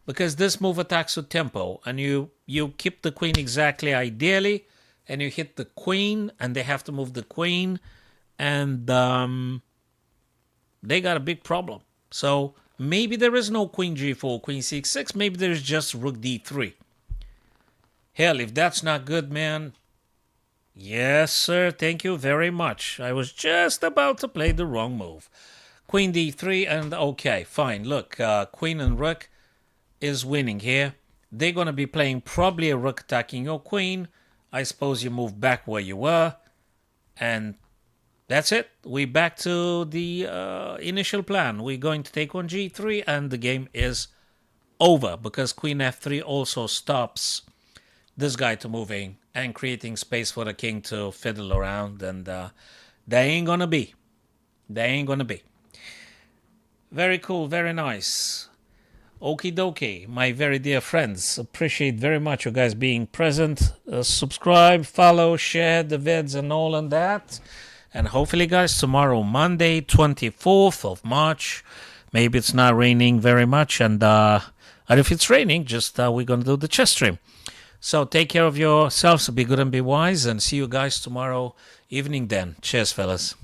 because this move attacks with tempo, and you keep the queen exactly ideally, and you hit the queen, and they have to move the queen, and they got a big problem. So maybe there is no queen g4, queen c6. Maybe there's just rook d3. Hell, if that's not good, man. Yes, sir. Thank you very much. I was just about to play the wrong move. Queen d3, and okay, fine. Look, queen and rook is winning here. They're going to be playing probably a rook attacking your queen. I suppose you move back where you were. And that's it. We're back to the initial plan. We're going to take on g3, and the game is over, because queen f3 also stops this guy to moving and creating space for the king to fiddle around, and they ain't gonna be. They ain't gonna be. Very cool, very nice. Okie dokie, my very dear friends. Appreciate very much you guys being present. Subscribe, follow, share the vids and all and that. And hopefully, guys, tomorrow, Monday, 24th of March, maybe it's not raining very much, and if it's raining, just we're going to do the chess stream. So take care of yourselves, be good and be wise, and see you guys tomorrow evening then. Cheers, fellas.